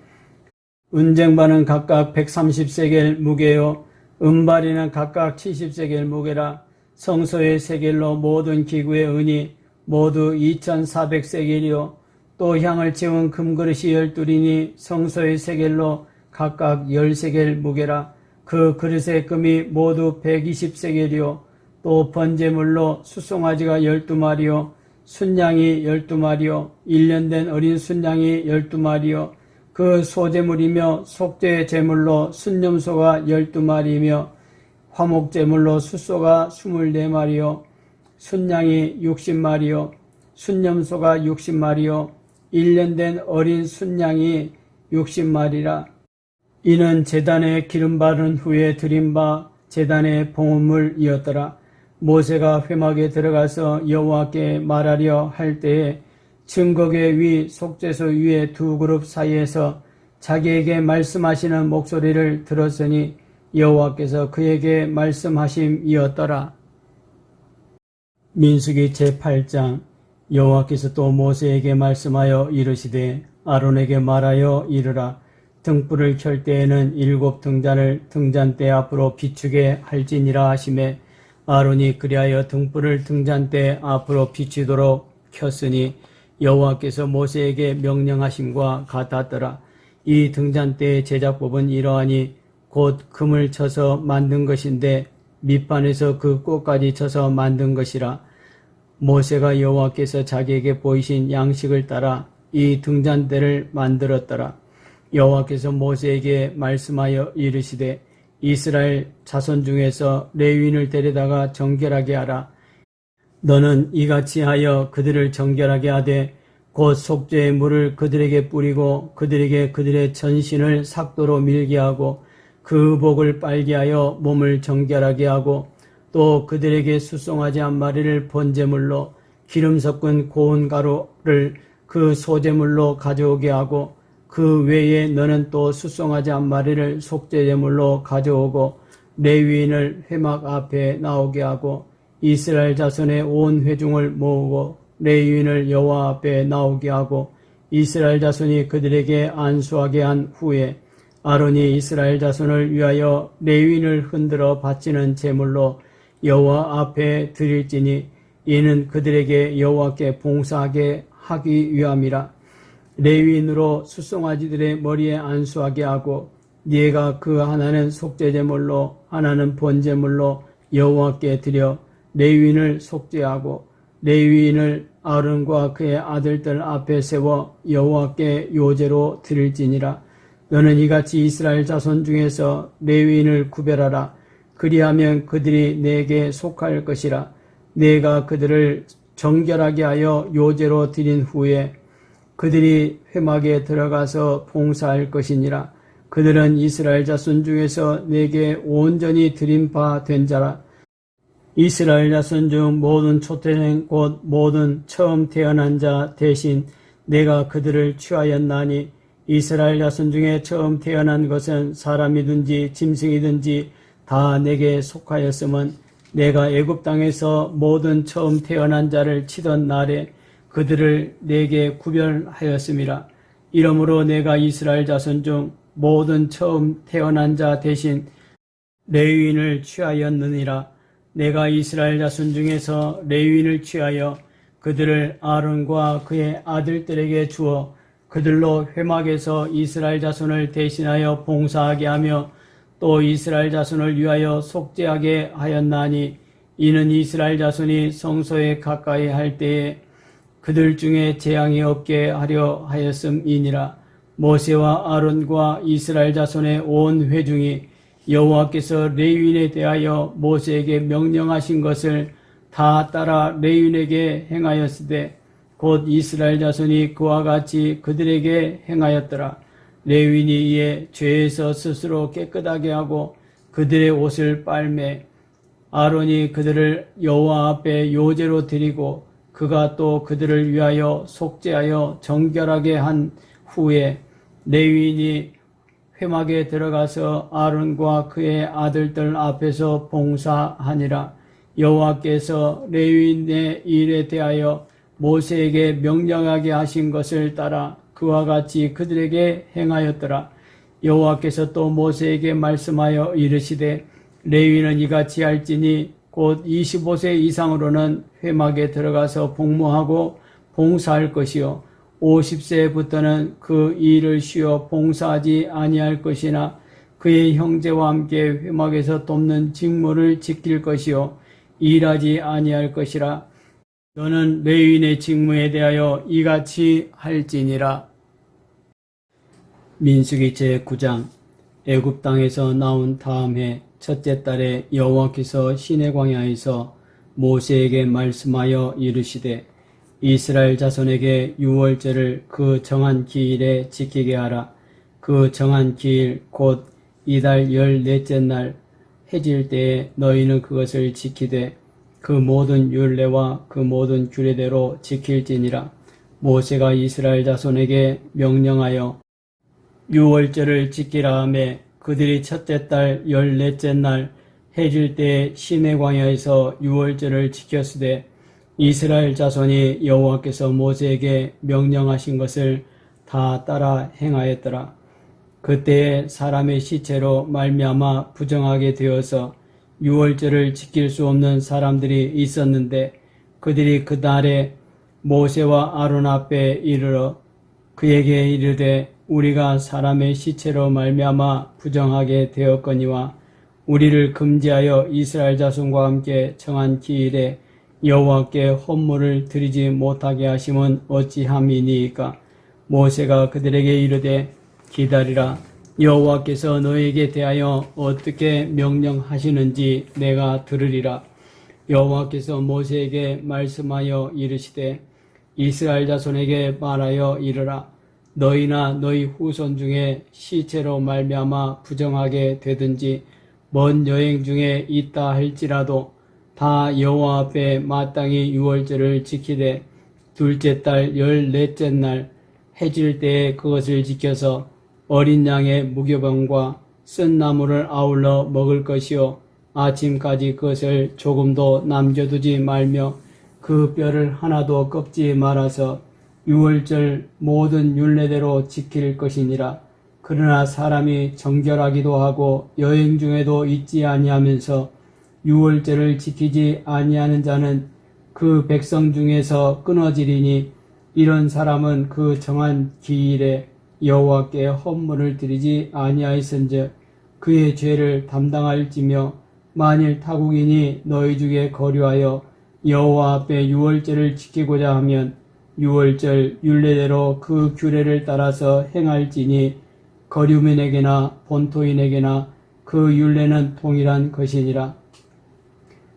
은쟁반은 각각 130세겔 무게요 은바리는 각각 70세겔 무게라. 성소의 세겔로 모든 기구의 은이 모두 2400세겔이요 또 향을 채운 금그릇이 12이니 성소의 세겔로 각각 10세겔 무게라. 그 그릇의 금이 모두 120세겔이요 또 번제물로 수송아지가 12마리요 순양이 12마리요 1년 된 어린 순양이 12마리요 그 소제물이며 속죄 제물로 순염소가 12마리이며 화목제물로 숫소가 24마리요 순양이 60마리요 순염소가 60마리요 1년 된 어린 순양이 60마리라. 이는 제단에 기름 바른 후에 드린 바 제단의 봉헌물이었더라. 모세가 회막에 들어가서 여호와께 말하려 할 때에 증거궤 위 속죄소 위에 2 그룹 사이에서 자기에게 말씀하시는 목소리를 들었으니 여호와께서 그에게 말씀하심이었더라. 민수기 제8장. 여호와께서 또 모세에게 말씀하여 이르시되 아론에게 말하여 이르라. 등불을 켤 때에는 7 등잔을 등잔대 앞으로 비추게 할지니라 하시매 아론이 그리하여 등불을 등잔대 앞으로 비추도록 켰으니 여호와께서 모세에게 명령하심과 같았더라. 이 등잔대의 제작법은 이러하니 곧 금을 쳐서 만든 것인데 밑판에서 그 꽃까지 쳐서 만든 것이라. 모세가 여호와께서 자기에게 보이신 양식을 따라 이 등잔대를 만들었더라. 여호와께서 모세에게 말씀하여 이르시되 이스라엘 자손 중에서 레위인을 데려다가 정결하게 하라. 너는 이같이 하여 그들을 정결하게 하되 곧 속죄의 물을 그들에게 뿌리고 그들에게 그들의 전신을 삭도로 밀게 하고 그 복을 빨게 하여 몸을 정결하게 하고 또 그들에게 수송아지 1마리를 번제물로 기름 섞은 고운 가루를 그 소제물로 가져오게 하고 그 외에 너는 또 수송아지 1마리를 속죄제물로 가져오고 레위인을 회막 앞에 나오게 하고 이스라엘 자손의 온 회중을 모으고 레위인을 여호와 앞에 나오게 하고 이스라엘 자손이 그들에게 안수하게 한 후에 아론이 이스라엘 자손을 위하여 레위인을 흔들어 바치는 제물로 여호와 앞에 드릴지니 이는 그들에게 여호와께 봉사하게 하기 위함이라. 레위인으로 수송아지들의 머리에 안수하게 하고 네가 그 하나는 속죄제물로 하나는 번제물로 여호와께 드려 레위인을 속죄하고 레위인을 아론과 그의 아들들 앞에 세워 여호와께 요제로 드릴지니라. 너는 이같이 이스라엘 자손 중에서 레위인을 구별하라. 그리하면 그들이 내게 속할 것이라. 내가 그들을 정결하게 하여 요제로 드린 후에 그들이 회막에 들어가서 봉사할 것이니라. 그들은 이스라엘 자손 중에서 내게 온전히 드린 바 된 자라. 이스라엘 자손 중 모든 초태생 곧 모든 처음 태어난 자 대신 내가 그들을 취하였나니 이스라엘 자손 중에 처음 태어난 것은 사람이든지 짐승이든지 다 내게 속하였음은 내가 애굽 땅에서 모든 처음 태어난 자를 치던 날에 그들을 내게 구별하였음이라. 이러므로 내가 이스라엘 자손 중 모든 처음 태어난 자 대신 레위인을 취하였느니라. 내가 이스라엘 자손 중에서 레위인을 취하여 그들을 아론과 그의 아들들에게 주어 그들로 회막에서 이스라엘 자손을 대신하여 봉사하게 하며 또 이스라엘 자손을 위하여 속죄하게 하였나니 이는 이스라엘 자손이 성소에 가까이 할 때에 그들 중에 재앙이 없게 하려 하였음이니라. 모세와 아론과 이스라엘 자손의 온 회중이 여호와께서 레위인에 대하여 모세에게 명령하신 것을 다 따라 레위인에게 행하였으되 곧 이스라엘 자손이 그와 같이 그들에게 행하였더라. 레위인이 이에 죄에서 스스로 깨끗하게 하고 그들의 옷을 빨매 아론이 그들을 여호와 앞에 요제로 드리고 그가 또 그들을 위하여 속죄하여 정결하게 한 후에 레위인이 회막에 들어가서 아론과 그의 아들들 앞에서 봉사하니라. 여호와께서 레위인의 일에 대하여 모세에게 명령하게 하신 것을 따라 그와 같이 그들에게 행하였더라. 여호와께서 또 모세에게 말씀하여 이르시되 레위인은 이같이 할지니 곧 25세 이상으로는 회막에 들어가서 복무하고 봉사할 것이요 50세부터는 그 일을 쉬어 봉사하지 아니할 것이나 그의 형제와 함께 회막에서 돕는 직무를 지킬 것이요 일하지 아니할 것이라. 너는 레위인의 직무에 대하여 이같이 할지니라. 민수기 제9장. 애굽 땅에서 나온 다음 해 첫째 달에 여호와께서 시내 광야에서 모세에게 말씀하여 이르시되 이스라엘 자손에게 유월절을 그 정한 기일에 지키게 하라. 그 정한 기일 곧 이달 14째 날 해질 때에 너희는 그것을 지키되 그 모든 율례와 그 모든 규례대로 지킬지니라. 모세가 이스라엘 자손에게 명령하여 유월절을 지키라 하매 그들이 첫째 달 14째 날 해질 때에 시내 광야에서 유월절을 지켰으되 이스라엘 자손이 여호와께서 모세에게 명령하신 것을 다 따라 행하였더라. 그때에 사람의 시체로 말미암아 부정하게 되어서 유월절을 지킬 수 없는 사람들이 있었는데 그들이 그 날에 모세와 아론 앞에 이르러 그에게 이르되 우리가 사람의 시체로 말미암아 부정하게 되었거니와 우리를 금지하여 이스라엘 자손과 함께 정한 기일에 여호와께 헌물을 드리지 못하게 하심은 어찌함이니이까. 모세가 그들에게 이르되 기다리라. 여호와께서 너에게 대하여 어떻게 명령하시는지 내가 들으리라. 여호와께서 모세에게 말씀하여 이르시되 이스라엘 자손에게 말하여 이르라. 너희나 너희 후손 중에 시체로 말미암아 부정하게 되든지 먼 여행 중에 있다 할지라도 다 여호와 앞에 마땅히 유월절을 지키되 둘째 달 14째 날 해질 때에 그것을 지켜서 어린 양의 무교병과 쓴 나물을 아울러 먹을 것이요 아침까지 그것을 조금도 남겨두지 말며 그 뼈를 하나도 꺾지 말아서 유월절 모든 율례대로 지킬 것이니라. 그러나 사람이 정결하기도 하고 여행 중에도 잊지 아니하면서 유월절을 지키지 아니하는 자는 그 백성 중에서 끊어지리니 이런 사람은 그 정한 기일에 여호와께 헌물을 드리지 아니하였은즉 그의 죄를 담당할지며 만일 타국인이 너희 중에 거류하여 여호와 앞에 유월절을 지키고자 하면 유월절 율례대로 그 규례를 따라서 행할지니 거류민에게나 본토인에게나 그 율례는 동일한 것이니라.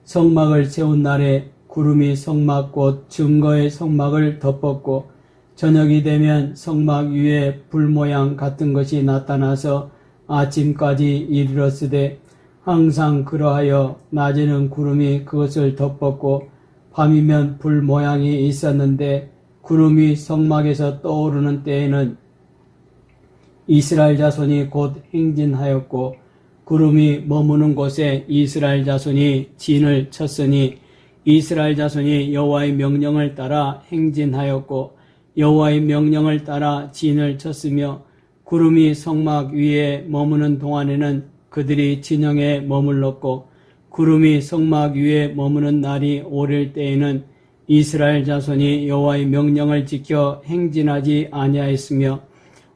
성막을 세운 날에 구름이 성막 곧 증거의 성막을 덮었고 저녁이 되면 성막 위에 불 모양 같은 것이 나타나서 아침까지 이르렀으되 항상 그러하여 낮에는 구름이 그것을 덮었고 밤이면 불 모양이 있었는데 구름이 성막에서 떠오르는 때에는 이스라엘 자손이 곧 행진하였고 구름이 머무는 곳에 이스라엘 자손이 진을 쳤으니 이스라엘 자손이 여호와의 명령을 따라 행진하였고 여호와의 명령을 따라 진을 쳤으며 구름이 성막 위에 머무는 동안에는 그들이 진영에 머물렀고 구름이 성막 위에 머무는 날이 오를 때에는 이스라엘 자손이 여호와의 명령을 지켜 행진하지 아니하였으며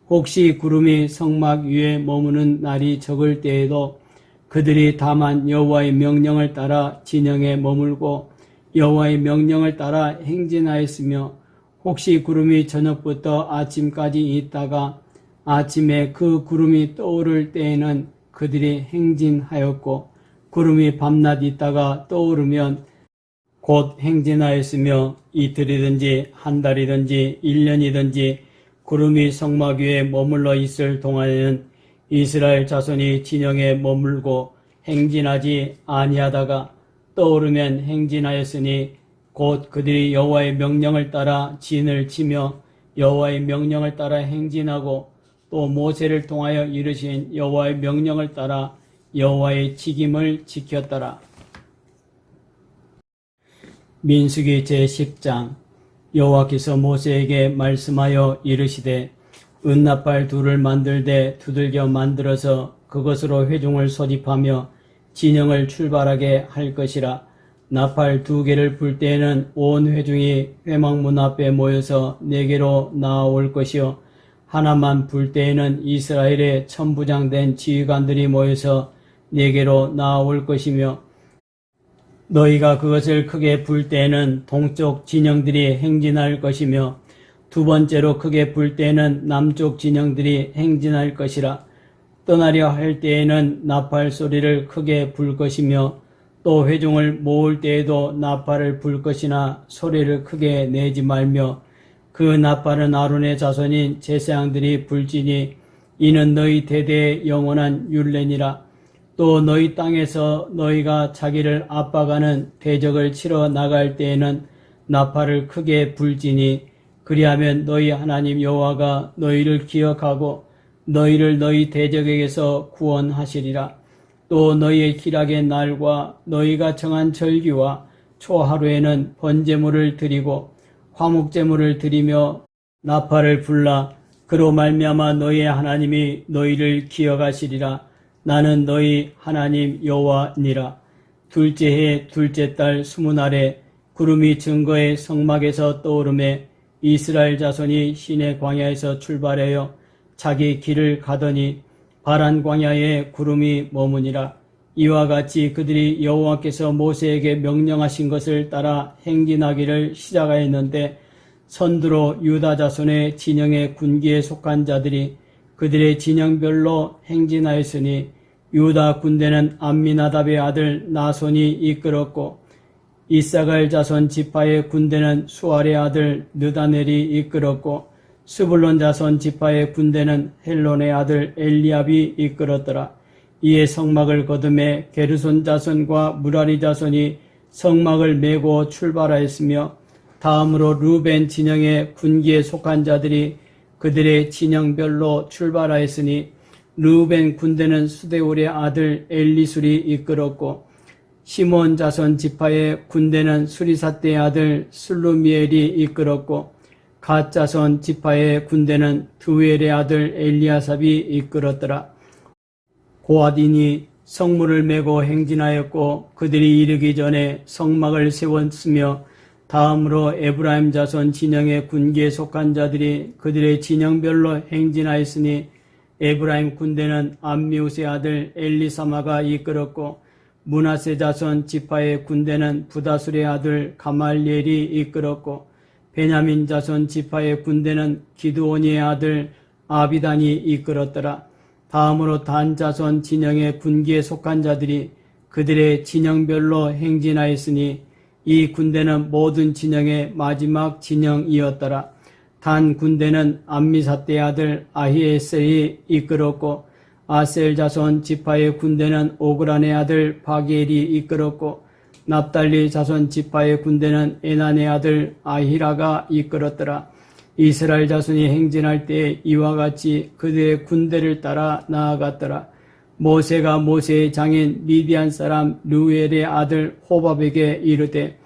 혹시 구름이 성막 위에 머무는 날이 적을 때에도 그들이 다만 여호와의 명령을 따라 진영에 머물고 여호와의 명령을 따라 행진하였으며 혹시 구름이 저녁부터 아침까지 있다가 아침에 그 구름이 떠오를 때에는 그들이 행진하였고 구름이 밤낮 있다가 떠오르면 곧 행진하였으며 이틀이든지 한 달이든지 1년이든지 구름이 성막 위에 머물러 있을 동안에는 이스라엘 자손이 진영에 머물고 행진하지 아니하다가 떠오르면 행진하였으니 곧 그들이 여호와의 명령을 따라 진을 치며 여호와의 명령을 따라 행진하고 또 모세를 통하여 이르신 여호와의 명령을 따라 여호와의 직임을 지켰더라. 민수기 제10장. 여호와께서 모세에게 말씀하여 이르시되 은나팔 둘을 만들되 두들겨 만들어서 그것으로 회중을 소집하며 진영을 출발하게 할 것이라. 나팔 2개를 불 때에는 온 회중이 회막문 앞에 모여서 내게로 나아올 것이요 하나만 불 때에는 이스라엘의 천부장된 지휘관들이 모여서 내게로 나아올 것이며 너희가 그것을 크게 불 때에는 동쪽 진영들이 행진할 것이며 두 번째로 크게 불 때에는 남쪽 진영들이 행진할 것이라. 떠나려 할 때에는 나팔 소리를 크게 불 것이며 또 회중을 모을 때에도 나팔을 불 것이나 소리를 크게 내지 말며 그 나팔은 아론의 자손인 제사장들이 불지니 이는 너희 대대의 영원한 율례니라. 또 너희 땅에서 너희가 자기를 압박하는 대적을 치러 나갈 때에는 나팔을 크게 불지니 그리하면 너희 하나님 여호와가 너희를 기억하고 너희를 너희 대적에게서 구원하시리라. 또 너희의 기락의 날과 너희가 정한 절기와 초하루에는 번제물을 드리고 화목제물을 드리며 나팔을 불라 그로 말미암아 너희의 하나님이 너희를 기억하시리라. 나는 너희 하나님 여호와니라. 둘째 해 둘째 달 20날에 구름이 증거의 성막에서 떠오르매 이스라엘 자손이 시내 광야에서 출발하여 자기 길을 가더니 바란 광야에 구름이 머무니라. 이와 같이 그들이 여호와께서 모세에게 명령하신 것을 따라 행진하기를 시작하였는데 선두로 유다 자손의 진영의 군기에 속한 자들이 그들의 진영별로 행진하였으니 유다 군대는 암미나답의 아들 나손이 이끌었고 이사갈 자손 지파의 군대는 수알의 아들 느다넬이 이끌었고 스불론 자손 지파의 군대는 헬론의 아들 엘리압이 이끌었더라. 이에 성막을 거두매 게르손 자손과 무라리 자손이 성막을 메고 출발하였으며 다음으로 루벤 진영의 군기에 속한 자들이 그들의 진영별로 출발하였으니 루벤 군대는 수데울의 아들 엘리술이 이끌었고 시몬 자손 지파의 군대는 수리사떼의 아들 슬루미엘이 이끌었고 갓 자손 지파의 군대는 드우엘의 아들 엘리아삽이 이끌었더라. 고앗인이 성문을 메고 행진하였고 그들이 이르기 전에 성막을 세웠으며 다음으로 에브라임 자손 진영의 군기에 속한 자들이 그들의 진영별로 행진하였으니 에브라임 군대는 암미우스의 아들 엘리사마가 이끌었고 므낫세 자손 지파의 군대는 부다술의 아들 가말리엘이 이끌었고 베냐민 자손 지파의 군대는 기드온의 아들 아비단이 이끌었더라. 다음으로 단 자손 진영의 군기에 속한 자들이 그들의 진영별로 행진하였으니 이 군대는 모든 진영의 마지막 진영이었더라. 단 군대는 암미사떼의 아들 아히에셀이 이끌었고 아셀 자손 지파의 군대는 오그란의 아들 바기엘이 이끌었고 납달리 자손 지파의 군대는 에난의 아들 아히라가 이끌었더라. 이스라엘 자손이 행진할 때 이와 같이 그들의 군대를 따라 나아갔더라. 모세가 모세의 장인 미디안 사람 르우엘의 아들 호밥에게 이르되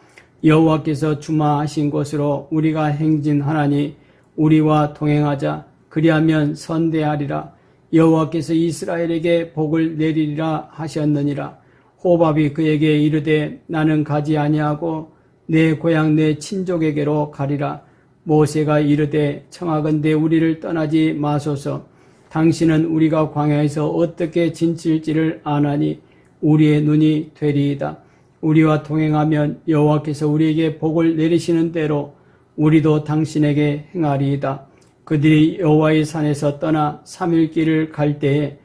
여호와께서 주마하신 곳으로 우리가 행진하나니 우리와 동행하자. 그리하면 선대하리라. 여호와께서 이스라엘에게 복을 내리리라 하셨느니라. 호밥이 그에게 이르되 나는 가지 아니하고 내 고향 내 친족에게로 가리라. 모세가 이르되 청하건대 우리를 떠나지 마소서. 당신은 우리가 광야에서 어떻게 지칠지를 아나니 우리의 눈이 되리이다. 우리와 동행하면 여호와께서 우리에게 복을 내리시는 대로 우리도 당신에게 행하리이다. 그들이 여호와의 산에서 떠나 3일 길을 갈 때에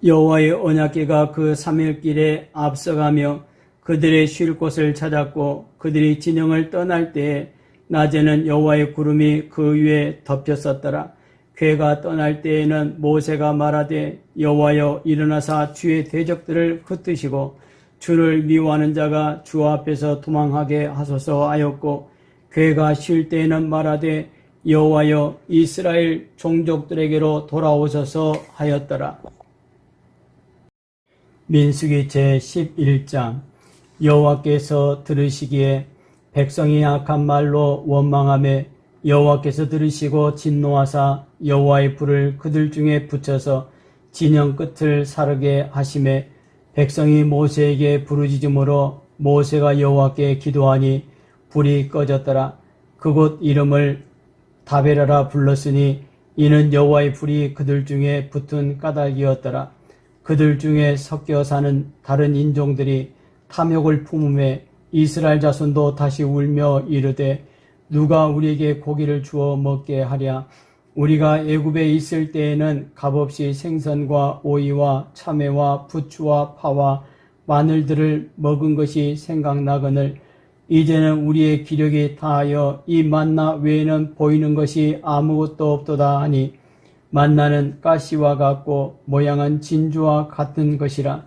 여호와의 언약궤가 그 3일 길에 앞서가며 그들의 쉴 곳을 찾았고, 그들이 진영을 떠날 때에 낮에는 여호와의 구름이 그 위에 덮였었더라. 궤가 떠날 때에는 모세가 말하되 여호와여 일어나사 주의 대적들을 흩으시고 주를 미워하는 자가 주 앞에서 도망하게 하소서 하였고, 궤가 쉴 때에는 말하되 여호와여 이스라엘 종족들에게로 돌아오소서 하였더라. 민수기 제11장. 여호와께서 들으시기에 백성이 악한 말로 원망하며 여호와께서 들으시고 진노하사 여호와의 불을 그들 중에 붙여서 진영 끝을 사르게 하시매 백성이 모세에게 부르짖음으로 모세가 여호와께 기도하니 불이 꺼졌더라. 그곳 이름을 다베라라 불렀으니 이는 여호와의 불이 그들 중에 붙은 까닭이었더라. 그들 중에 섞여 사는 다른 인종들이 탐욕을 품음에 이스라엘 자손도 다시 울며 이르되 누가 우리에게 고기를 주어 먹게 하랴. 우리가 애굽에 있을 때에는 값없이 생선과 오이와 참외와 부추와 파와 마늘들을 먹은 것이 생각나거늘 이제는 우리의 기력이 다하여 이 만나 외에는 보이는 것이 아무것도 없도다 하니 만나는 가시와 같고 모양은 진주와 같은 것이라.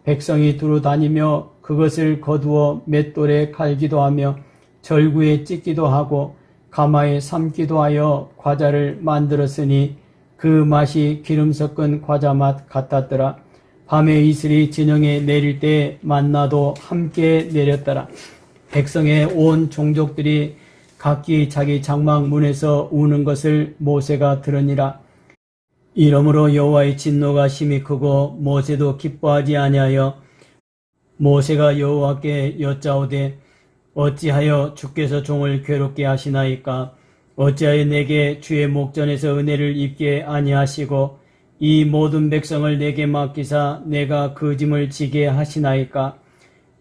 백성이 두루 다니며 그것을 거두어 맷돌에 갈기도 하며 절구에 찢기도 하고 가마에 삶기도 하여 과자를 만들었으니 그 맛이 기름 섞은 과자 맛 같았더라. 밤에 이슬이 진영에 내릴 때 만나도 함께 내렸더라. 백성의 온 종족들이 각기 자기 장막 문에서 우는 것을 모세가 들으니라. 이러므로 여호와의 진노가 심히 크고 모세도 기뻐하지 아니하여 모세가 여호와께 여짜오되 어찌하여 주께서 종을 괴롭게 하시나이까? 어찌하여 내게 주의 목전에서 은혜를 입게 아니하시고 이 모든 백성을 내게 맡기사 내가 그 짐을 지게 하시나이까?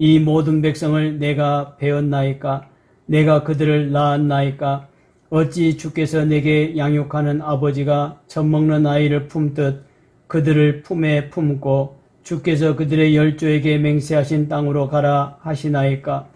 이 모든 백성을 내가 배웠나이까? 내가 그들을 낳았나이까? 어찌 주께서 내게 양육하는 아버지가 젖먹는 아이를 품듯 그들을 품에 품고 주께서 그들의 열조에게 맹세하신 땅으로 가라 하시나이까?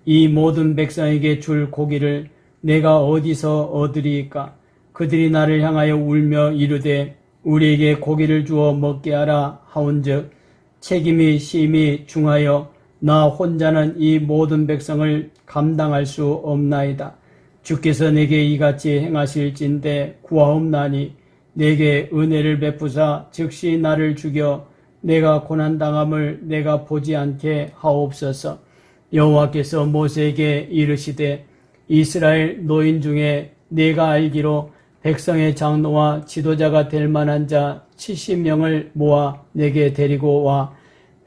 이 모든 백성에게 줄 고기를 내가 어디서 얻으리이까? 그들이 나를 향하여 울며 이르되 우리에게 고기를 주어 먹게 하라 하온즉 책임이 심히 중하여 나 혼자는 이 모든 백성을 감당할 수 없나이다. 주께서 내게 이같이 행하실진대 구하옵나니 내게 은혜를 베푸사 즉시 나를 죽여 내가 고난당함을 내가 보지 않게 하옵소서. 여호와께서 모세에게 이르시되 이스라엘 노인 중에 내가 알기로 백성의 장로와 지도자가 될 만한 자 70명을 모아 내게 데리고 와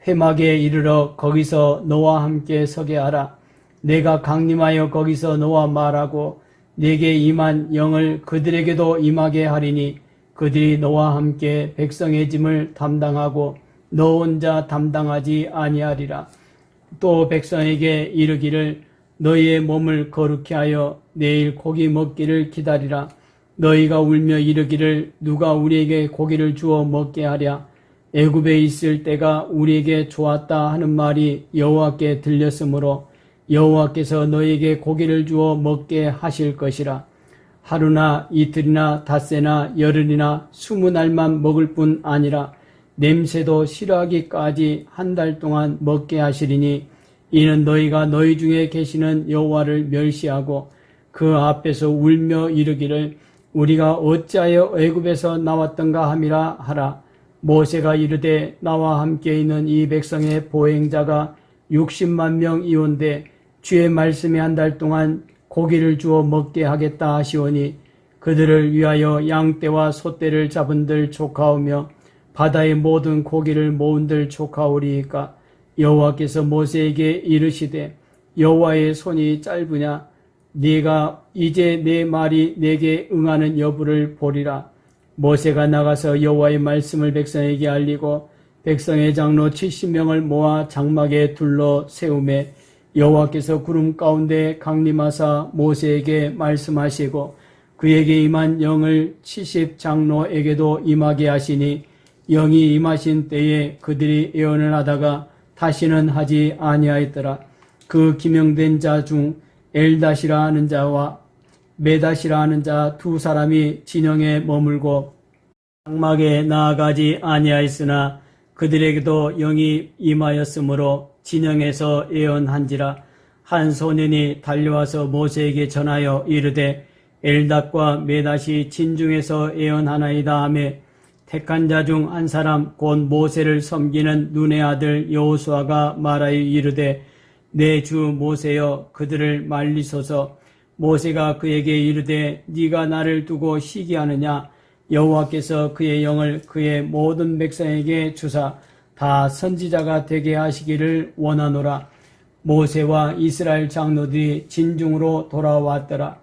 회막에 이르러 거기서 너와 함께 서게 하라. 내가 강림하여 거기서 너와 말하고 내게 임한 영을 그들에게도 임하게 하리니 그들이 너와 함께 백성의 짐을 담당하고 너 혼자 담당하지 아니하리라. 또 백성에게 이르기를 너희의 몸을 거룩히 하여 내일 고기 먹기를 기다리라. 너희가 울며 이르기를 누가 우리에게 고기를 주어 먹게 하랴. 애굽에 있을 때가 우리에게 좋았다 하는 말이 여호와께 들렸으므로 여호와께서 너희에게 고기를 주어 먹게 하실 것이라. 하루나 이틀이나 닷새나 열흘이나 20날만 먹을 뿐 아니라 냄새도 싫어하기까지 한 달 동안 먹게 하시리니 이는 너희가 너희 중에 계시는 여호와를 멸시하고 그 앞에서 울며 이르기를 우리가 어찌하여 애굽에서 나왔던가 함이라 하라. 모세가 이르되 나와 함께 있는 이 백성의 보행자가 60만 명이온데 주의 말씀이 한 달 동안 고기를 주어 먹게 하겠다 하시오니 그들을 위하여 양떼와 소떼를 잡은들 족하오며 바다의 모든 고기를 모은들 족하오리이까. 여호와께서 모세에게 이르시되 여호와의 손이 짧으냐 네가 이제 내 말이 내게 응하는 여부를 보리라. 모세가 나가서 여호와의 말씀을 백성에게 알리고 백성의 장로 70명을 모아 장막에 둘러 세우매 여호와께서 구름 가운데 강림하사 모세에게 말씀하시고 그에게 임한 영을 70 장로에게도 임하게 하시니 영이 임하신 때에 그들이 예언을 하다가 다시는 하지 아니하였더라. 그 기명된 자 중 엘닷이라 하는 자와 메닷이라 하는 자 두 사람이 진영에 머물고 장막에 나아가지 아니하였으나 그들에게도 영이 임하였으므로 진영에서 예언한지라. 한 소년이 달려와서 모세에게 전하여 이르되 엘닷과 메닷이 진중에서 예언하나이다 하며 택한 자 중 한 사람 곧 모세를 섬기는 눈의 아들 여호수아가 말하여 이르되 내 주 모세여 그들을 말리소서. 모세가 그에게 이르되 네가 나를 두고 시기하느냐. 여호와께서 그의 영을 그의 모든 백성에게 주사 다 선지자가 되게 하시기를 원하노라. 모세와 이스라엘 장로들이 진중으로 돌아왔더라.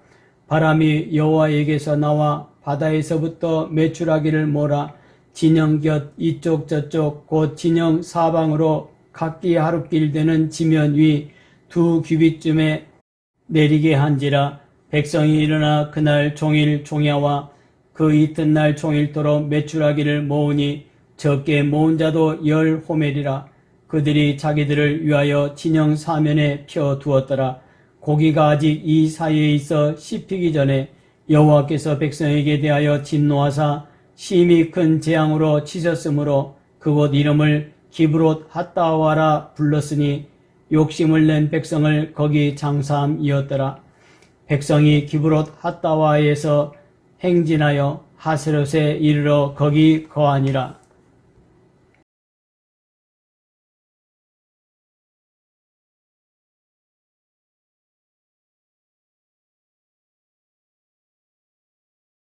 바람이 여호와에게서 나와 바다에서부터 메추라기를 몰아 진영 곁 이쪽 저쪽 곧 진영 사방으로 각기 하루길 되는 지면 위 2규빗쯤에 내리게 한지라. 백성이 일어나 그날 종일 종야와 그 이튿날 종일토록 메추라기를 모으니 적게 모은 자도 10호멜이라. 그들이 자기들을 위하여 진영 사면에 펴 두었더라. 고기가 아직 이 사이에 있어 씹히기 전에 여호와께서 백성에게 대하여 진노하사 심히 큰 재앙으로 치셨으므로 그곳 이름을 기브롯 핫다와라 불렀으니 욕심을 낸 백성을 거기 장사함이었더라. 백성이 기브롯 핫다와에서 행진하여 하스롯에 이르러 거기 거하니라.